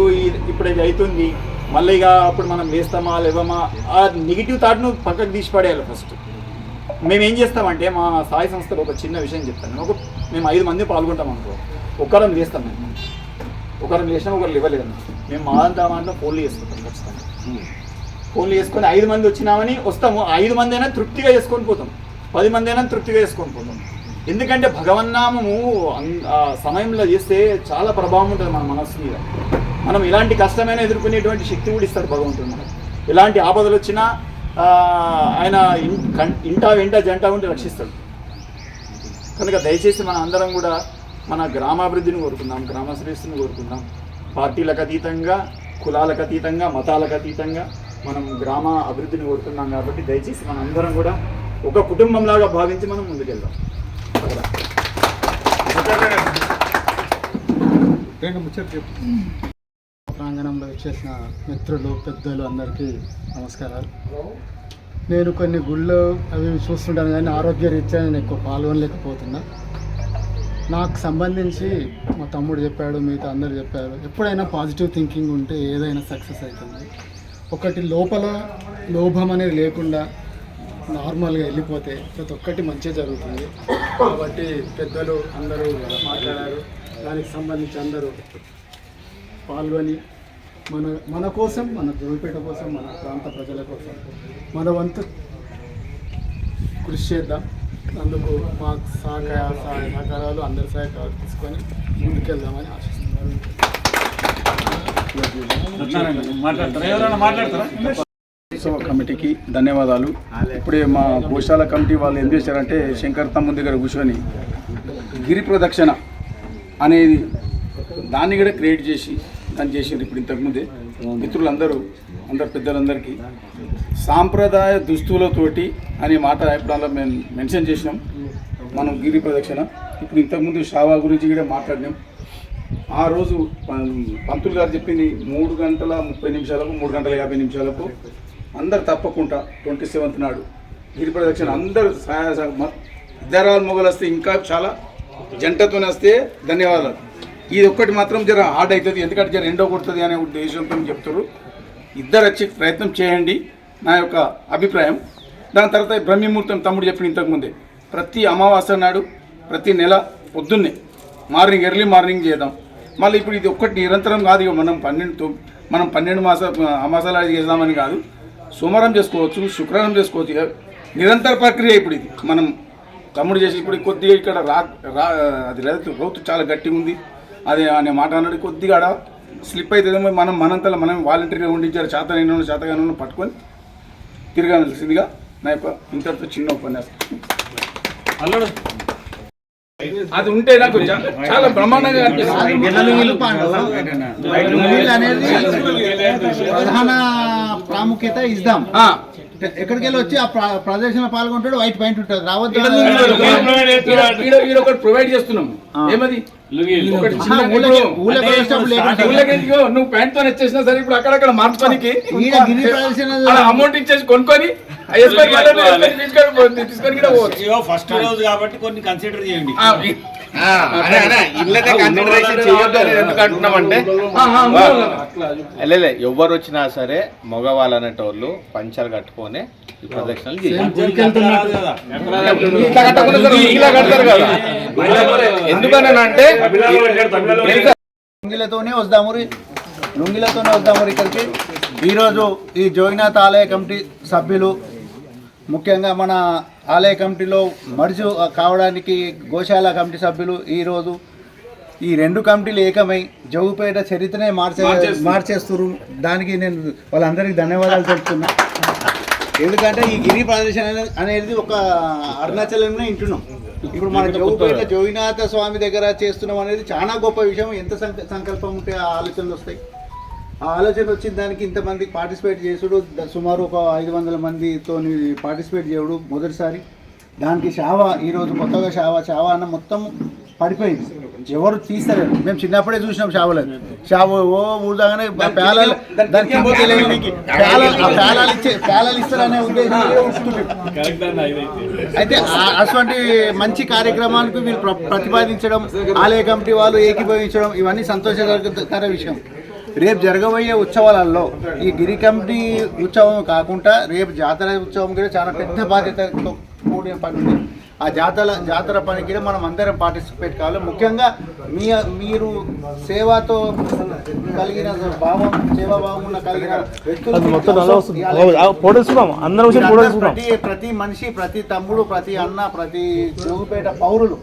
S13: ఇది అవుతుంది, మళ్ళీ ఇక అప్పుడు మనం వేస్తామా లేవమా ఆ నెగిటివ్ థాట్ను పక్కకు తీసి పడేయాలి. ఫస్ట్ మేము ఏం చేస్తామంటే మా సాయి సంస్థలో ఒక చిన్న విషయం చెప్తాను. మేము 5 మంది పాల్గొంటాం అనుకో, ఒకరం లేస్తాం. మేము ఒకరం లేసినా ఒకరు లేవలేదన్నా, మేము మా దాంట్లో ఫోన్లు చేసుకుంటాం. ఖచ్చితంగా ఫోన్లు చేసుకొని 5 మంది వచ్చినామని వస్తాము. 5 మంది అయినా తృప్తిగా చేసుకొని పోతాం, 10 మంది అయినా తృప్తిగా చేసుకొని పోతాం. ఎందుకంటే భగవన్నామము సమయంలో చేస్తే చాలా ప్రభావం ఉంటుంది మన మనస్సు మీద. మనం ఇలాంటి కష్టమైన ఎదుర్కొనేటువంటి శక్తి కూడా ఇస్తాడు భగవంతుడు మనకు. ఎలాంటి ఆపదలు వచ్చినా ఆయన ఇంటా వెంట జంట ఉండి రక్షిస్తాడు. కనుక దయచేసి మన అందరం కూడా మన గ్రామాభివృద్ధిని కోరుకుందాం, గ్రామ శ్రేష్ఠిని కోరుకుందాం. పార్టీలకు అతీతంగా, కులాలకు అతీతంగా, మతాలకు అతీతంగా మనం గ్రామ అభివృద్ధిని కోరుతున్నాం. కాబట్టి దయచేసి మన అందరం కూడా ఒక కుటుంబంలాగా భావించి మనం ముందుకెళ్దాం.
S14: ప్రాంగణంలో వచ్చేసిన మిత్రులు, పెద్దలు అందరికీ నమస్కారాలు. నేను కొన్ని గుళ్ళు అవి చూస్తుంటాను, కానీ ఆరోగ్య రీత్యా నేను ఎక్కువ పాల్గొనలేకపోతున్నా. నాకు సంబంధించి మా తమ్ముడు చెప్పాడు, మిగతా అందరు చెప్పారు, ఎప్పుడైనా పాజిటివ్ థింకింగ్ ఉంటే ఏదైనా సక్సెస్ అవుతుంది. ఒకటి లోపల లోభం అనేది లేకుండా నార్మల్గా వెళ్ళిపోతే ప్రతి ఒక్కటి మంచిగా జరుగుతుంది. కాబట్టి పెద్దలు అందరూ మాట్లాడారు, దానికి సంబంధించి అందరూ పాల్గొని మన కోసం, మన జోగిపేట కోసం, మన ప్రాంత ప్రజల కోసం మన వంతు కృషి చేద్దాం. అందుకు మా సహకారాలు అందరి సహకారాలు తీసుకొని ముందుకెళ్దామని ఆశిస్తున్నాను.
S6: కమిటీకి ధన్యవాదాలు. ఇప్పుడే మా గోశాల కమిటీ వాళ్ళు ఏం చేశారంటే శంకర్ తమ్ముని దగ్గర కూర్చొని గిరి ప్రదక్షిణ అనేది దాన్ని కూడా క్రియేట్ చేసి దాన్ని చేసారు. ఇప్పుడు ఇంతకుముందే మిత్రులందరూ అందరు పెద్దలందరికీ సాంప్రదాయ దుస్తులతోటి అనే మాట ఇప్పుడు మేము మెన్షన్ చేసినాం. మనం గిరి ప్రదక్షిణ ఇప్పుడు ఇంతకుముందు షావా గురించి కూడా మాట్లాడినాం. ఆ రోజు పంతులు గారు చెప్పింది 3 గంటల 30 నిమిషాలకు 3 గంటల 50 నిమిషాలకు అందరు తప్పకుండా 27th నాడు గిరి ప్రదక్షిణ అందరూ ఇద్దరాలు మొగలు వస్తే ఇంకా చాలా జంటతోనే వస్తే ధన్యవాదాలు. ఇది ఒక్కటి మాత్రం జర హార్డ్ అవుతుంది, ఎందుకంటే జర ఎండో కొడుతుంది అనే ఉద్దేశంతో చెప్తారు. ఇద్దరు వచ్చి ప్రయత్నం చేయండి నా యొక్క అభిప్రాయం. దాని తర్వాత బ్రహ్మముహూర్తం తమ్ముడు చెప్పిన ఇంతకుముందే ప్రతి అమావాస్య నాడు ప్రతి నెల పొద్దున్నే ఎర్లీ మార్నింగ్ చేద్దాం. మళ్ళీ ఇప్పుడు ఇది ఒక్కటి నిరంతరం కాదు, ఇక మనం 12 అమాసాలు చేద్దామని కాదు. సోమవారం చేసుకోవచ్చు, శుక్రవారం చేసుకోవచ్చు, నిరంతర ప్రక్రియ. ఇప్పుడు ఇది మనం తమ్ముడు చేసి ఇప్పుడు కొద్దిగా ఇక్కడ అది రౌతు చాలా గట్టిగా ఉంది అదే అనే మాట అన్నాడు. కొద్దిగా స్లిప్ అవుతుందేమో, మనంతలో మనం వాలంటీర్గా ఉండించారు, శాతగానో పట్టుకొని తిరగాల్సిందిగా నా యొక్క ఇంతటితో చిన్న ఉపన్యాసం. అది ఉంటే నాకు చాలా బ్రహ్మాండంగా అనిపిస్తుంది.
S4: ప్రధాన ప్రాముఖ్యత ఇద్దాం. ఎక్కడికి వెళ్ళి వచ్చి ఆ ప్రదర్శన పాల్గొంటాడు, వైట్ పాయింట్ ఉంటుంది, రావద్దు.
S6: ఒకటి ప్రొవైడ్ చేస్తున్నాము. ఏమది నువ్వు ప్యాంట్ తో వచ్చేసినా సరే ఇప్పుడు అక్కడక్కడ మార్చుకోనికి అమౌంట్ ఇచ్చేసి కొనుక్కొని తీసుకొని
S9: ఫస్ట్ రోజు కాబట్టి కొన్ని కన్సిడర్ చేయండి.
S2: ఎందుకంటున్నామంటే ఎవరు వచ్చినా సరే మగవాళ్ళు అనేటోళ్ళు పంచలు కట్టుకొని ఈ ప్రదక్షిణలు ఎందుకనంటే
S4: లుంగిలతోనే వద్దాము ఇక్కడికి. ఈరోజు ఈ జోగినాథ్ ఆలయ కమిటీ సభ్యులు ముఖ్యంగా మన ఆలయ కమిటీలో మర్జు కావడానికి గోశాల కమిటీ సభ్యులు ఈరోజు ఈ రెండు కమిటీలు ఏకమై జోగుపేట చరిత్రనే మార్చేస్తున్నారు. దానికి నేను వాళ్ళందరికీ ధన్యవాదాలు తెలుపుతున్నా. ఎందుకంటే ఈ గిరి ప్రదర్శన అనేది ఒక అరుణాచలంలో వింటున్నాం. ఇప్పుడు మన జోగుపేట జోగినాథ స్వామి దగ్గర చేస్తున్నాం అనేది చాలా గొప్ప విషయం. ఎంత సంకల్పం ఉంటే ఆ ఆలోచనలు వస్తాయి. ఆ ఆలోచన వచ్చిన దానికి ఇంతమందికి పార్టిసిపేట్ చేసుడు, సుమారు ఒక 500 మందితో పార్టిసిపేట్ చేయడు మొదటిసారి. దానికి షావ ఈరోజు కొత్తగా షావ అన్న మొత్తం పడిపోయింది, ఎవరు తీస్తలేరు. మేము చిన్నప్పుడే చూసినాం షావలేదు. షావ ఓ ఊదాగానే పేలాలు ఇస్తారనే ఉద్దేశం. అయితే అటువంటి మంచి కార్యక్రమానికి వీళ్ళు ప్రతిపాదించడం, ఆలయ కమిటీ వాళ్ళు ఏకీభవించడం ఇవన్నీ సంతోషకర విషయం. రేపు జరగబోయే ఉత్సవాలలో ఈ గిరి కమిటీ ఉత్సవం కాకుండా రేపు జాతర ఉత్సవం కూడా చాలా పెద్ద బాధ్యతతో కూడిన పని ఉంది. ఆ జాతర పనికి మనం అందరం పార్టిసిపేట్ కావాలి. ముఖ్యంగా మీరు సేవతో కలిగిన భావం, సేవాభావం ఉన్న కలిగిన వ్యక్తులు, ప్రతి మనిషి, ప్రతి తమ్ముడు, ప్రతి అన్న, ప్రతి జోగుపేట పౌరులు,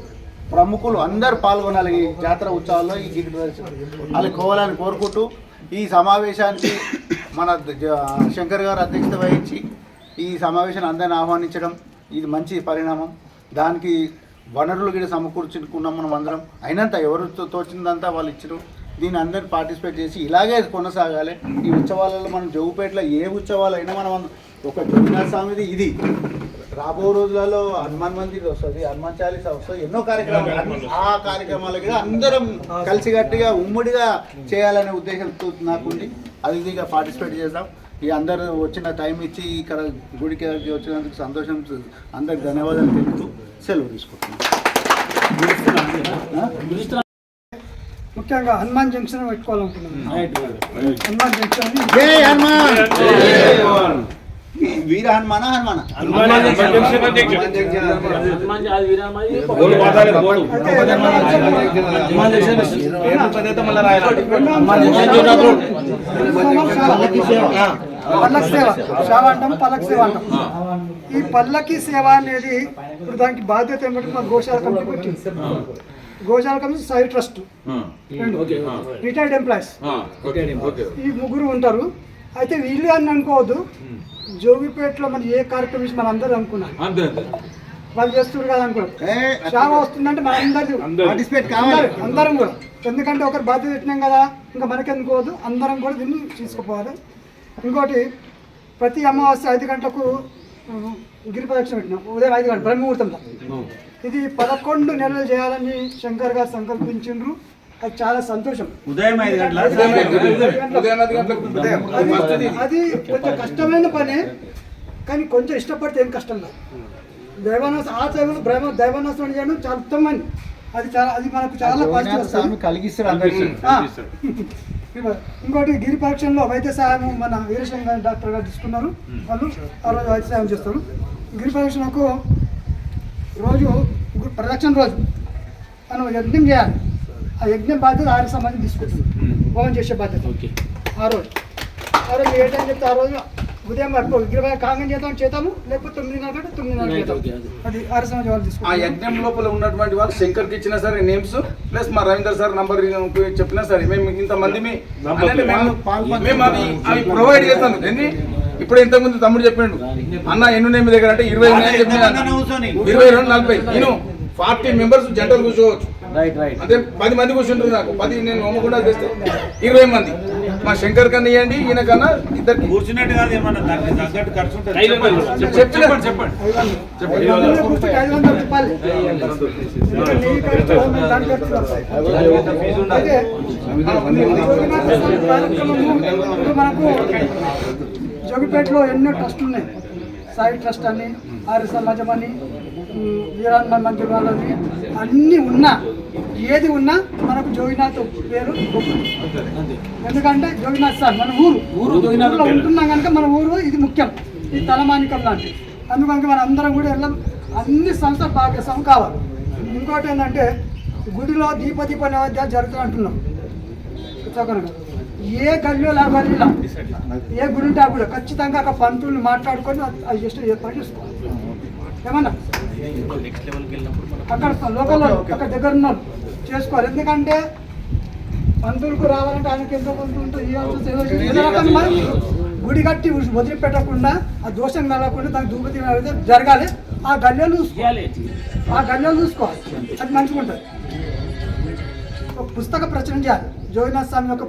S4: ప్రముఖులు అందరూ పాల్గొనాలి ఈ జాతర ఉత్సవాల్లో, ఈ గిరి ప్రదర్శన వాళ్ళకి కోవాలని కోరుకుంటూ ఈ సమావేశానికి మన శంకర్ గారు అధ్యక్షత వహించి ఈ సమావేశాన్ని అందరిని ఆహ్వానించడం ఇది మంచి పరిణామం. దానికి వనరులు కూడా సమకూర్చుకున్నాం మనం అందరం. అయినంత ఎవరు తోచిందంతా వాళ్ళు ఇచ్చారు. దీన్ని అందరిని పార్టిసిపేట్ చేసి ఇలాగే కొనసాగాలి. ఈ ఉత్సవాలలో మనం జోగుపేటలో ఏ ఉత్సవాలు అయినా మనం ఒక జోగినాథ స్వామిది ఇది రాబో రోజులలో హనుమాన్ మందిర్ వస్తుంది, హనుమాన్ చాలీసా వస్తుంది, ఎన్నో కార్యక్రమాలు. ఆ కార్యక్రమాలు కూడా అందరం కలిసికట్టుగా ఉమ్మడిగా చేయాలనే ఉద్దేశంతో నాకుంది. అదిగా పార్టిసిపేట్ చేద్దాం. ఈ అందరూ వచ్చిన టైం ఇచ్చి ఇక్కడ గుడికి వచ్చినందుకు సంతోషం, అందరికి ధన్యవాదాలు తెలుపుతూ సెలవు తీసుకుంటున్నాం.
S3: ముఖ్యంగా హనుమాన్ జంక్షన్ పెట్టుకోవాలనుకున్నాను. హనుమాన్ జంక్షన్
S4: వీర హనుమాన
S3: పల్లకి సేవ సేవ అంటాం, పల్లకి సేవ అంటాం. ఈ పల్లకి సేవ అనేది ఇప్పుడు దానికి బాధ్యత ఏమిటంటే మా గోశాల కమిటీ పెట్టింది. గోశాల committee Sai trust, retired employees ఈ ముగ్గురు ఉంటారు. అయితే వీళ్ళు అని అనుకోవద్దు, జోగిపేటలో మరి ఏ కార్యక్రమం మనం అందరూ అనుకున్నాం, వాళ్ళు చేస్తున్నారు కదా అనుకున్నాం. సేవ వస్తుందంటే మన అందరం కూడా, ఎందుకంటే ఒకరు బాధ్యత పెట్టినాం కదా, ఇంకా మనకెందుకోవద్దు, అందరం కూడా దీన్ని తీసుకుపోవాలి. ఇంకోటి ప్రతి అమావాస్య 5 గంటలకు గిరి ప్రదక్షిణ పెట్టినాం, ఉదయం 5 గంటలు బ్రహ్మముహూర్తంలో. ఇది 11 నెలలు చేయాలని శంకర్ గారు సంకల్పించిండ్రు. అది చాలా సంతోషం.
S4: ఉదయం 5 గంటల
S3: అది కొంచెం కష్టమైన పనే, కానీ కొంచెం ఇష్టపడితే ఏం కష్టం లేదు. దైవానాసం ఆ టైంలో దైవానాసం చేయడం చాలా ఉత్తమమైనది. అది మనకు చాలా ఇంకోటి గిరి పరీక్షల్లో వైద్య సహాయం మన వీరశంకర్ డాక్టర్ గారు తీసుకున్నారు. వాళ్ళు ఆ రోజు వైద్య సహాయం చేస్తారు. గిరి పరీక్షలకు రోజు ప్రదక్షిణ రోజు మనం యజ్ఞం చేయాలి. ఆ యజ్ఞం బాధ్యత ఆర్య సమాజం తీసుకుంటుంది, హోమం చేసే బాధ్యత. ఆ రోజు ఏంటని చెప్తే ఆ రోజు ఉదయం విగ్రహం కాంగం చేద్దాము, లేకపోతే 9:30 చేద్దాం. అది ఆర్య సమాజం వాళ్ళు తీసుకుంటారు.
S6: ఆ యజ్ఞం లోపల ఉన్నటువంటి వాళ్ళు శంకర్కి ఇచ్చినా సరే నేమ్స్ ప్లస్ మా రవీందర్ సార్ నంబర్ చెప్పినా సరే మేము ఇంతమంది అవి ప్రొవైడ్ చేస్తాను. ఇప్పుడు ఇంతకుముందు తమ్ముడు చెప్పిండు అన్న ఎన్ని ఉన్నాయి మీ దగ్గర అంటే 20 ఉన్నాయని చెప్పిన 22 40 నేను 40 మెంబర్స్ జంటలు కూర్చోవచ్చు. అంటే 10 మంది కూర్చుంటారు. నాకు 10 నేను నమ్మకుండా చేస్తే 20 మంది. మా శంకర్ కన్నా ఇవ్వండి, ఈయన కన్నా ఇద్దరు
S9: కూర్చున్నట్టు కాదు, ఏమన్నా దానికి తగ్గట్టు ఖర్చు ఉంటుంది.
S6: చెప్పండి.
S3: మనకు జోగిపేటలో ఎన్నో ట్రస్టులు ఉన్నాయి. సాయి ట్రస్ట్ అని, ఆర్య సమాజం అని, వీరాన్మన్ మందిర్ వాళ్ళని అన్నీ ఉన్నా, ఏది ఉన్నా మనకు జోగినాథ్ పేరు గొప్ప. ఎందుకంటే జోగినాథ్ సార్ మన ఊరులో ఉంటున్నాం కనుక మన ఊరు ఇది ముఖ్యం, ఇది తలమానికం లాంటిది. అందుకని మన అందరం కూడా వెళ్ళాం, అన్ని సంస్థ భాగస్వామ్యం కావాలి. ఇంకోటి ఏంటంటే గుడిలో దీప నైవేద్యాలు జరుగుతాయి అంటున్నాం. ఏ గల్లీలో ఆ గల్లీలో ఏ గుడి ఉంటే ఆ గుడి ఖచ్చితంగా అక్కడ పంతుల్ని మాట్లాడుకొని అది జస్ట్ ఏర్పాటు చేసుకోవాలి. ఏమన్నా అక్కడ లోకల్లో అక్కడ దగ్గర ఉన్నాం చేసుకోవాలి. ఎందుకంటే పంతులకు రావాలంటే ఆయనకి ఎంతో కొంత ఉంటుంది. ఏదో రకంగా గుడి కట్టి వదిలిపెట్టకుండా ఆ దోషం కలగకుండా దానికి ధూపతి జరగాలి. ఆ గల్లీలు చూసుకోవాలి, అది మంచిగా ఉంటుంది. ఒక పుస్తక ప్రచురణ చేయాలి. జోగినాథ స్వామి యొక్క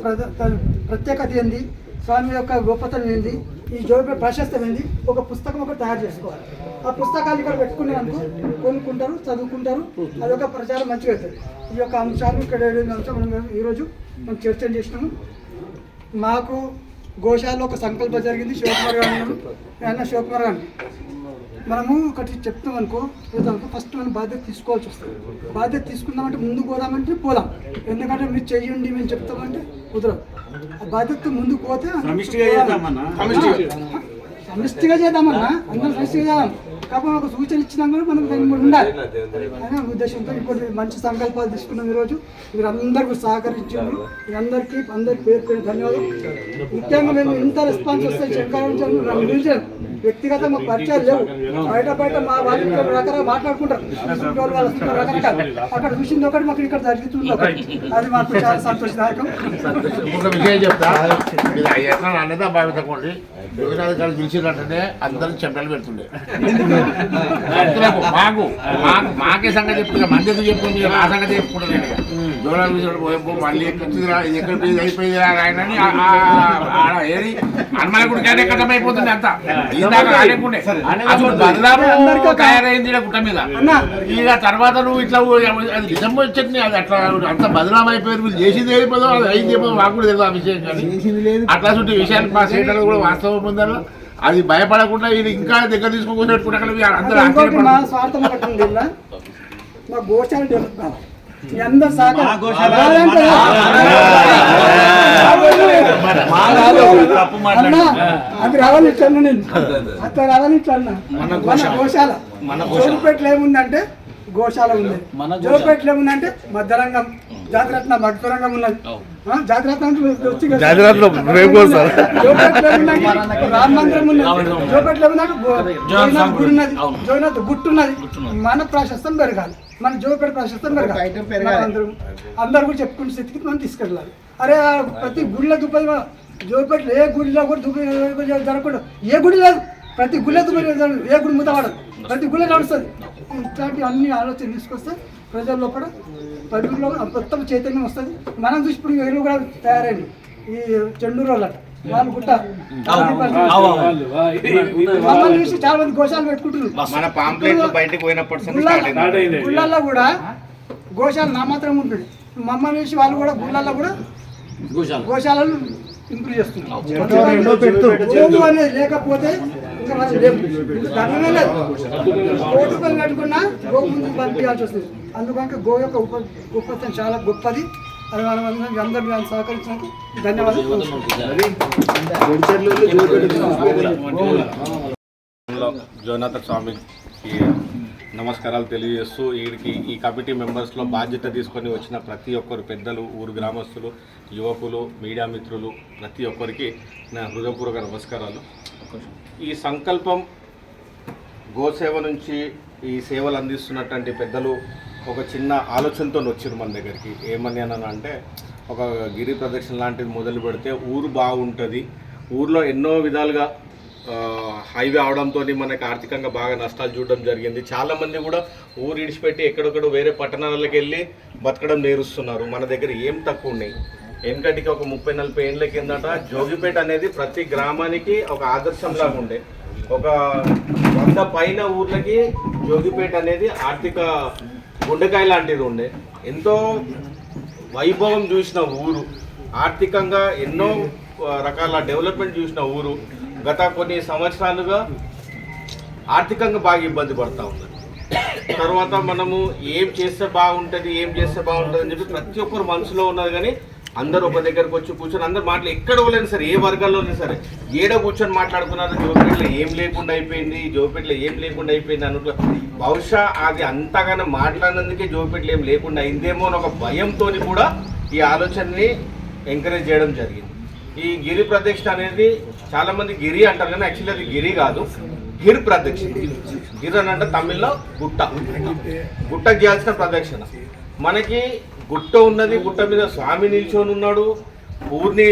S3: ప్రత్యేకత ఏంది, స్వామి యొక్క గొప్పతనం ఏంది, ఈ జోగి ప్రశస్తం ఏంది, ఒక పుస్తకం ఒకటి తయారు చేసుకోవాలి. ఆ పుస్తకాలు ఇక్కడ పెట్టుకునే అనుకో కొనుక్కుంటారు, చదువుకుంటారు, అదొక ప్రచారం మంచిగా అవుతుంది. ఈ యొక్క అంశాలు ఇక్కడ అంశం మనం ఈరోజు మనం చర్చ చేసినాము. మాకు గోశాలలో ఒక సంకల్పం జరిగింది. శివకుమార్ గారు అన్న శివకుమార్ గారిని మనము ఒకటి చెప్తాం అనుకో ఫస్ట్ మనం బాధ్యత తీసుకోవాల్సి వస్తుంది. బాధ్యత తీసుకుందామంటే ముందుకు పోదామంటే పోదాం. ఎందుకంటే మీరు చెయ్యండి మేము చెప్తామంటే కుదరదు. ఆ బాధ్యత ముందుకు పోతే సమిష్టిగా చేద్దామన్నా, అందరం సమిష్టిగా చేద్దాం. కాకపోతే ఒక సూచన ఇచ్చినా కూడా మనకు దాన్ని కూడా ఉండాలి అనే ఉద్దేశంతో ఇంకోటి మంచి సంకల్పాలు తీసుకున్నాం. ఈరోజు మీరు అందరికీ సహకరించారు. అందరికీ పేరు పేరు ధన్యవాదాలు. ముఖ్యంగా మేము ఇంత రెస్పాన్స్ వస్తాయి శంకరాచార్య వ్యక్తిగత మాకు పరిచయాలు లేవు. బయట మా వాళ్ళు రకరకాల మాట్లాడుకుంటారు, రకరకాల అక్కడ చూసింది ఒకటి మాకు ఇక్కడ జరుగుతుంది ఒకటి. అది మాకు చాలా సంతోషదాయకం.
S10: ఒక విషయం చెప్తా, ఎట్లా అన్నదా భావితకోండి. జోగినాథ్ గారు పిలిచినట్టనే అందరూ చెంపలు పెడుతుండే. మాకే సంగతి చెప్పుకుంటా, మంది చెప్పుకుంది ఆ సంగతి చెప్పుకుంటాను. జోగినాథ్ మళ్ళీ ఎక్కడ అయిపోయింది ఆయనని ఏది హనుమాన్ గుడి కానీ కట్టమైపోతుంది అంతా. తయారైంది గుట్ట మీద. ఇక తర్వాత నువ్వు ఇట్లా అది నిజం వచ్చి అది అట్లా అంత బదనాం అయిపోయారు. వీళ్ళు చేసింది అయిపోదో అది అయింది అయిపోదో మాకు కూడా తెలియదు ఆ విషయం. కానీ అట్లా చుట్టూ విషయానికి మా సేకరణ కూడా వాస్తవం పొందారు. అది భయపడకుండా ఇది ఇంకా దగ్గర తీసుకొని పెట్టుకుంటే
S3: మా స్వార్థం ఒకటి మా గోశాల డెవలప్ కావాలి. అందరు అది రావాలి ఇట్లా నేను అట్లా రావాలి ఇట్లా అన్నా. మన గోశాల జోగిపేటలో ఏముందంటే గోశాల ఉంది, జోగిపేటలో ఏముందంటే మధ్యరంగం జాతిరత్న మధ్యరంగం ఉన్నది. జాతిరత్నం రామ మందిరం ఉన్నది, జోగిపేటలో ఏముందంటే జోగినాథ్ గుడి ఉన్నది, జోగినాథ్ గుట్టు ఉన్నది. మన ప్రశస్తం పెరగాలి, మన జోగిపేట ప్రశస్తం పెరగాలి. అందరు కూడా చెప్పుకునే స్థితికి మనం తీసుకెళ్ళాలి. అరే ప్రతి గుడిలో దుప్పటి జోగిపేటలో ఏ గుడిలో కూడా దుప్పటి జరగకూడదు. ఏ గుడి లేదు, ప్రతి గుడిలో దుప్పటి ఏ గుడి మూతపడదు, ప్రతి గుడిలో నడుస్తుంది. ఇట్లాంటి అన్ని ఆలోచన తీసుకొస్తే ప్రజల లోపల పల్లెల్లో మొత్తం చైతన్యం వస్తుంది. మనం చూసి ఇప్పుడు ఎరువు కూడా తయారైంది. ఈ చెండూరు వాళ్ళు గుట్ట మమ్మల్ని చూసి చాలా మంది గోశాలు పెట్టుకుంటున్నారు. గుళ్ళల్లో కూడా గోశాల నామాత్రం ఉంటుంది. మమ్మల్ని చూసి వాళ్ళు కూడా గుళ్ళల్లో కూడా గోశాలను ఇంప్రూవ్ చేస్తున్నారు. అనేది లేకపోతే ఇంకా మనం ధర్మమే లేదు. కోటి రూపాయలు కట్టుకున్నా గో ముందుకు పంపించాల్సి వస్తుంది. అందుకని గో యొక్క గొప్పతనం చాలా గొప్పది. అది మనం అందరూ సహకరించినందుకు ధన్యవాదాలు.
S2: జోగినాథ స్వామికి నమస్కారాలు తెలియజేస్తూ ఈ కమిటీ మెంబర్స్లో బాధ్యత తీసుకొని వచ్చిన ప్రతి ఒక్కరు పెద్దలు, ఊరు గ్రామస్తులు, యువకులు, మీడియా మిత్రులు ప్రతి ఒక్కరికి నా హృదయపూర్వక నమస్కారాలు. ఈ సంకల్పం గోసేవ నుంచి ఈ సేవలు అందిస్తున్నటువంటి పెద్దలు ఒక చిన్న ఆలోచనతో వచ్చారు మన దగ్గరికి. ఏమని అంటే ఒక గిరి ప్రదక్షిణ లాంటిది మొదలు పెడితే ఊరు బాగుంటుంది. ఊర్లో ఎన్నో విధాలుగా హైవే అవడంతో మనకి ఆర్థికంగా బాగా నష్టాలు చూడడం జరిగింది. చాలామంది కూడా ఊరు ఇడిచిపెట్టి ఎక్కడొక్కడ వేరే పట్టణాలకు వెళ్ళి బతకడం నేరుస్తున్నారు. మన దగ్గర ఏం తక్కువ ఉన్నాయి. వెనకటికి ఒక 30-40 ఏళ్ళ కిందట జోగిపేట అనేది ప్రతి గ్రామానికి ఒక ఆదర్శంలాగా ఉండే. ఒక 100 పైన ఊర్లకి జోగిపేట అనేది ఆర్థిక గుండెకాయ లాంటిది ఉండే. ఎంతో వైభవం చూసిన ఊరు, ఆర్థికంగా ఎన్నో రకాల డెవలప్మెంట్ చూసిన ఊరు గత కొన్ని సంవత్సరాలుగా ఆర్థికంగా బాగా ఇబ్బంది పడుతూ ఉంది. తర్వాత మనము ఏం చేస్తే బాగుంటుంది అని చెప్పి ప్రతి ఒక్కరు మనసులో ఉన్నది. కానీ అందరూ ఒక దగ్గరకు వచ్చి కూర్చొని అందరు మాటలు ఎక్కడ పోలేని సరే, ఏ వర్గాల్లోనే సరే ఏడ కూర్చొని మాట్లాడుకున్నారు. జోగిపేటలో ఏం లేకుండా అయిపోయింది అనుకో. బహుశా అది అంతగానో మాట్లాడినందుకే జోగిపేటలో ఏం లేకుండా అయిందేమో అని ఒక భయంతో కూడా ఈ ఆలోచనని ఎంకరేజ్ చేయడం జరిగింది. ఈ గిరి ప్రదక్షిణ అనేది చాలా మంది గిరి అంటారు కానీ యాక్చువల్లీ అది గిరి కాదు, గిరి ప్రదక్షిణ. గిరి అని అంటే తమిళ్లో గుట్ట, గుట్టకు చేయాల్సిన ప్రదక్షిణ. మనకి గుట్ట ఉన్నది, గుట్ట మీద స్వామి నిల్చొని ఉన్నాడు, ఊరిని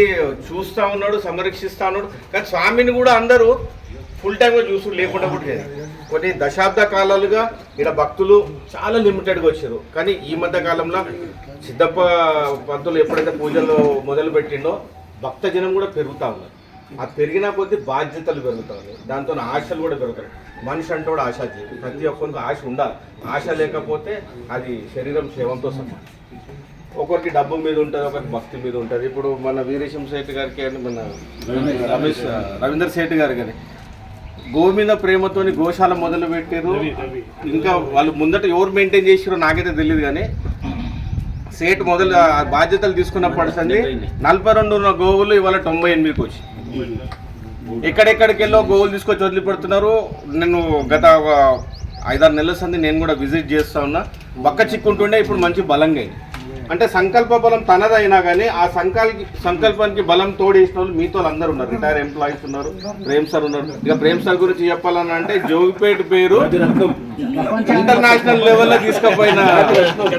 S2: చూస్తూ ఉన్నాడు, సంరక్షిస్తూ ఉన్నాడు. కానీ స్వామిని కూడా అందరూ ఫుల్ టైమ్గా చూసు లేకుండా కూడా లేదు. కొన్ని దశాబ్ద కాలాలుగా ఇక్కడ భక్తులు చాలా లిమిటెడ్గా వచ్చారు. కానీ ఈ మధ్య కాలంలో సిద్ధప్ప పంతులు ఎప్పుడైతే పూజలు మొదలు పెట్టిండో భక్తజనం కూడా పెరుగుతూ ఉన్నారు. ఆ పెరిగిన కొద్దీ బాధ్యతలు పెరుగుతూ ఉన్నాయి, దాంతో ఆశలు కూడా పెరుగుతాయి. మనిషి అంటే కూడా ఆశ జీవి, ప్రతి ఒక్కరికి ఆశ ఉండాలి. ఆశ లేకపోతే అది శరీరం శవంతో సమానం. ఒకరికి డబ్బు మీద ఉంటుంది, ఒకరికి భక్తి మీద ఉంటుంది. ఇప్పుడు మన వీరేశం శెట్టి గారికి అని మన రవీందర్ శెట్టి గారు కానీ గోవింద ప్రేమతోని గోశాల మొదలు పెట్టారు. ఇంకా వాళ్ళు ముందట ఎవరు మెయింటైన్ చేసారో నాకైతే తెలియదు కానీ సేట్ మొదలు బాధ్యతలు తీసుకున్నప్పటి సంది 42 ఉన్న గోవులు ఇవాళ 98కి వచ్చి ఎక్కడెక్కడికి వెళ్ళో గోవులు తీసుకొచ్చి వదిలిపెడుతున్నారు. నేను గత 5-6 నెలల సంది నేను కూడా విజిట్ చేస్తూ ఉన్నా. బక్క చిక్కుంటుండే ఇప్పుడు మంచి బలంగా అయింది. అంటే సంకల్ప బలం తనదైనా కానీ ఆ సంకల్పానికి బలం తోడేసిన వాళ్ళు మీతో అందరూ ఉన్నారు. రిటైర్ ఎంప్లాయీస్ ఉన్నారు, ప్రేమ్ సార్ ఉన్నారు. ఇక ప్రేమ్ సార్ గురించి చెప్పాలని అంటే జోగిపేట పేరు ఇంటర్నేషనల్ లెవెల్లో తీసుకుపోయిన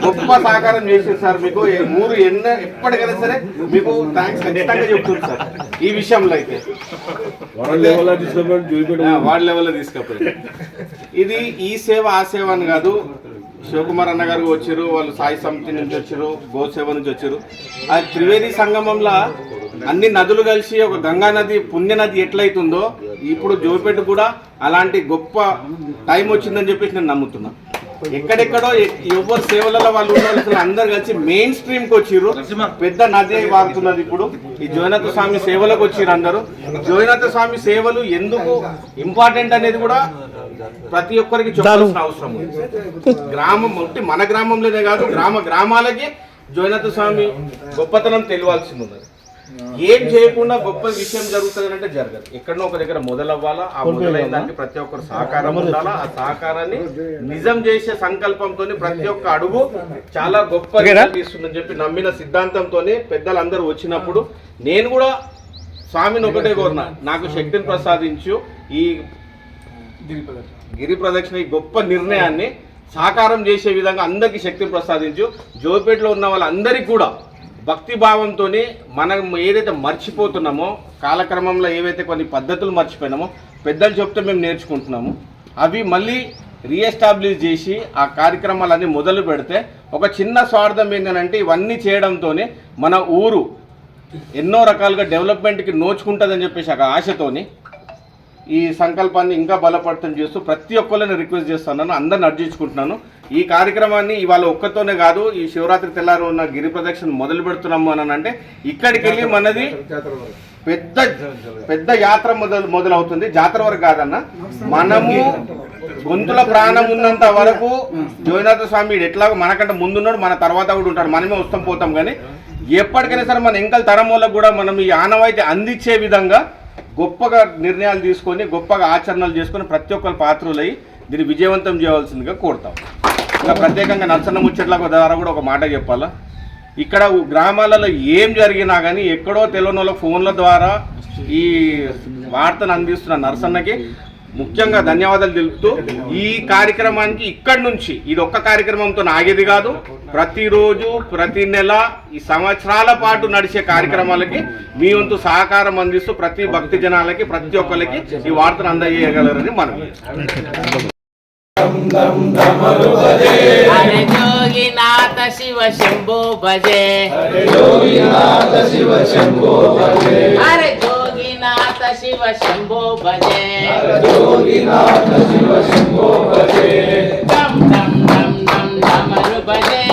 S2: గొప్ప సహకారం చేసింది సార్. మీకు ఊరు ఎప్పటికైనా సరే మీకు థ్యాంక్స్ ఖచ్చితంగా చెప్తుంది సార్. ఈ విషయంలో అయితే వార్డ్ లెవెల్లో తీసుకుపోయి ఇది ఈ సేవ ఆ సేవ అని కాదు. శివకుమార్ అన్న గారు వచ్చారు, వాళ్ళు సాయి సమితి నుంచి వచ్చారు, గోసేవ నుంచి వచ్చారు. ఆ త్రివేది సంగమంలో అన్ని నదులు కలిసి ఒక గంగా నది పుణ్య నది ఎట్లయితుందో ఇప్పుడు జోగిపేట కూడా అలాంటి గొప్ప టైం వచ్చిందని చెప్పేసి నేను నమ్ముతున్నా. ఎక్కడెక్కడో ఎవరు సేవలలో వాళ్ళు ఉండాల్సిన అందరు కలిసి మెయిన్ స్ట్రీమ్కి వచ్చిర్రు. పెద్ద నది వారుతున్నది ఇప్పుడు. ఈ జోగినాథ స్వామి సేవలకు వచ్చిర్రు అందరూ. జోగినాథ స్వామి సేవలు ఎందుకు ఇంపార్టెంట్ అనేది కూడా ప్రతి ఒక్కరికి చెప్పాల్సిన అవసరం ఉంది. గ్రామం మన గ్రామంలోనే కాదు గ్రామాలకి జోగినాథ స్వామి గొప్పతనం తెలియాల్సింది ఉన్నది. ఏం చేయకుండా గొప్ప విషయం జరుగుతుంది అంటే జరగదు. ఎక్కడో ఒక దగ్గర మొదలవ్వాలా, ఆ మొదలైన దానికి ప్రతి ఒక్కరు సహకారం ఉండాలా. ఆ సహకారాన్ని నిజం చేసే సంకల్పంతో ప్రతి ఒక్క అడుగు చాలా గొప్ప ఇస్తుందని చెప్పి నమ్మిన సిద్ధాంతంతో పెద్దలందరూ వచ్చినప్పుడు నేను కూడా స్వామిని ఒకటే కోరినా, నాకు శక్తిని ప్రసాదించు, ఈ గిరి ప్రదక్షిణ ఈ గొప్ప నిర్ణయాన్ని సాకారం చేసే విధంగా అందరికీ శక్తిని ప్రసాదించు. జోగిపేటలో ఉన్న వాళ్ళందరికీ కూడా భక్తి భావంతో మనం ఏదైతే మర్చిపోతున్నామో కాలక్రమంలో ఏవైతే కొన్ని పద్ధతులు మర్చిపోయినామో పెద్దలు చెప్తే మేము నేర్చుకుంటున్నాము, అవి మళ్ళీ రీఎస్టాబ్లిష్ చేసి ఆ కార్యక్రమాలన్నీ మొదలు పెడితే ఒక చిన్న స్వార్థం ఏంటంటే ఇవన్నీ చేయడంతో మన ఊరు ఎన్నో రకాలుగా డెవలప్మెంట్కి నోచుకుంటుందని చెప్పేసి ఒక ఆశతోని ఈ సంకల్పాన్ని ఇంకా బలపడతం చేస్తూ ప్రతి ఒక్కరిని రిక్వెస్ట్ చేస్తున్నాను, అందరిని అర్జించుకుంటున్నాను. ఈ కార్యక్రమాన్ని ఇవాళ ఒక్కతోనే కాదు, ఈ శివరాత్రి తెల్లారు ఉన్న గిరి ప్రదక్షిణ మొదలు పెడుతున్నాము అని అంటే ఇక్కడికి వెళ్ళి మనది పెద్ద యాత్ర మొదలవుతుంది. జాతర వరకు కాదన్న, మనము గొంతుల ప్రాణం ఉన్నంత వరకు జోగినాథ స్వామి ఎట్లాగో మనకంటే ముందున్నాడు, మన తర్వాత కూడా ఉంటాడు, మనమే వస్తాం పోతాం. కానీ ఎప్పటికైనా సరే మన ఎంకల తరం వాళ్ళకు కూడా మనం ఈ ఆనవాయితీ అందించే విధంగా గొప్పగా నిర్ణయాలు తీసుకొని గొప్పగా ఆచరణలు చేసుకొని ప్రతి ఒక్కరు పాత్రులై దీన్ని విజయవంతం చేయవలసిందిగా కోరుతాం. ఇంకా ప్రత్యేకంగా నర్సన్న ముచ్చట్ల ద్వారా కూడా ఒక మాట చెప్పాలా, ఇక్కడ గ్రామాలలో ఏం జరిగినా కానీ ఎక్కడో తెలియని వాళ్ళ ఫోన్ల ద్వారా ఈ వార్తను అందిస్తున్న నర్సన్నకి ముఖ్యంగా ధన్యవాదాలు తెలుపుతూ ఈ కార్యక్రమానికి ఇక్కడి నుంచి ఇది ఒక్క కార్యక్రమంతో ఆగేది కాదు, ప్రతిరోజు ప్రతి నెల ఈ సంవత్సరాల పాటు నడిచే కార్యక్రమాలకి మీ వంతు సహకారం అందిస్తూ ప్రతి భక్తి జనాలకి ప్రతి ఒక్కరికి ఈ వార్తను అందజేయగలరని మనం
S12: జోగినాథ శివ శంభో భజే, జోగినాథ శివ శంభో భజే, అరే జోగినాథ శివ శంభో భజే, జోగినాథ శివ శంభో భజే, డమ్ డమ్ డమ్ డమ్ డమరు భజే,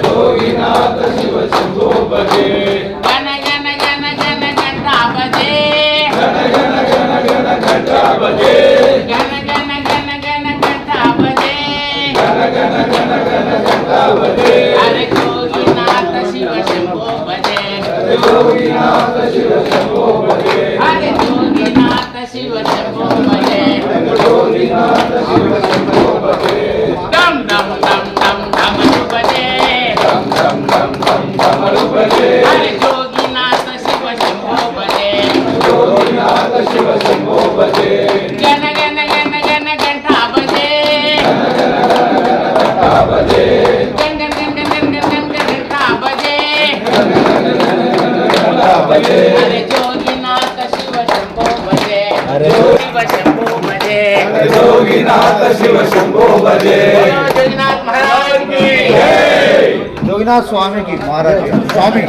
S12: జోగినాథ శివ శంభో భజే, గణ గణ గణ గణ ఘంటా భజే, గణ గణ గణ గణ ఘంటా భజే, గణ గణ గణ గణ ఘంటా భజే, గణ గణ గణ గణ ఘంటా భజే, అరే జోగినాథ శివ శంభో భజే, జోగినాథ శివ శంభో భజే, అరే జోగినాథ శివ శంభో భజే, జోగినాథ శివ శంభో భజే, డమ్ డమ్ డమ్ డమ్ డమరు భజే, డమ్ డమ్ డమ్ డమ్ డమరు భజే, అరే జోగినాథ శివ శంభో భజే. अरे जोगीनाथ शिव शंभो भजे शिव शंभो भजे
S15: जोगीनाथ शिव शंभो भजे
S12: जोगीनाथ महाराज की
S4: जोगीनाथ स्वामी की महाराज स्वामी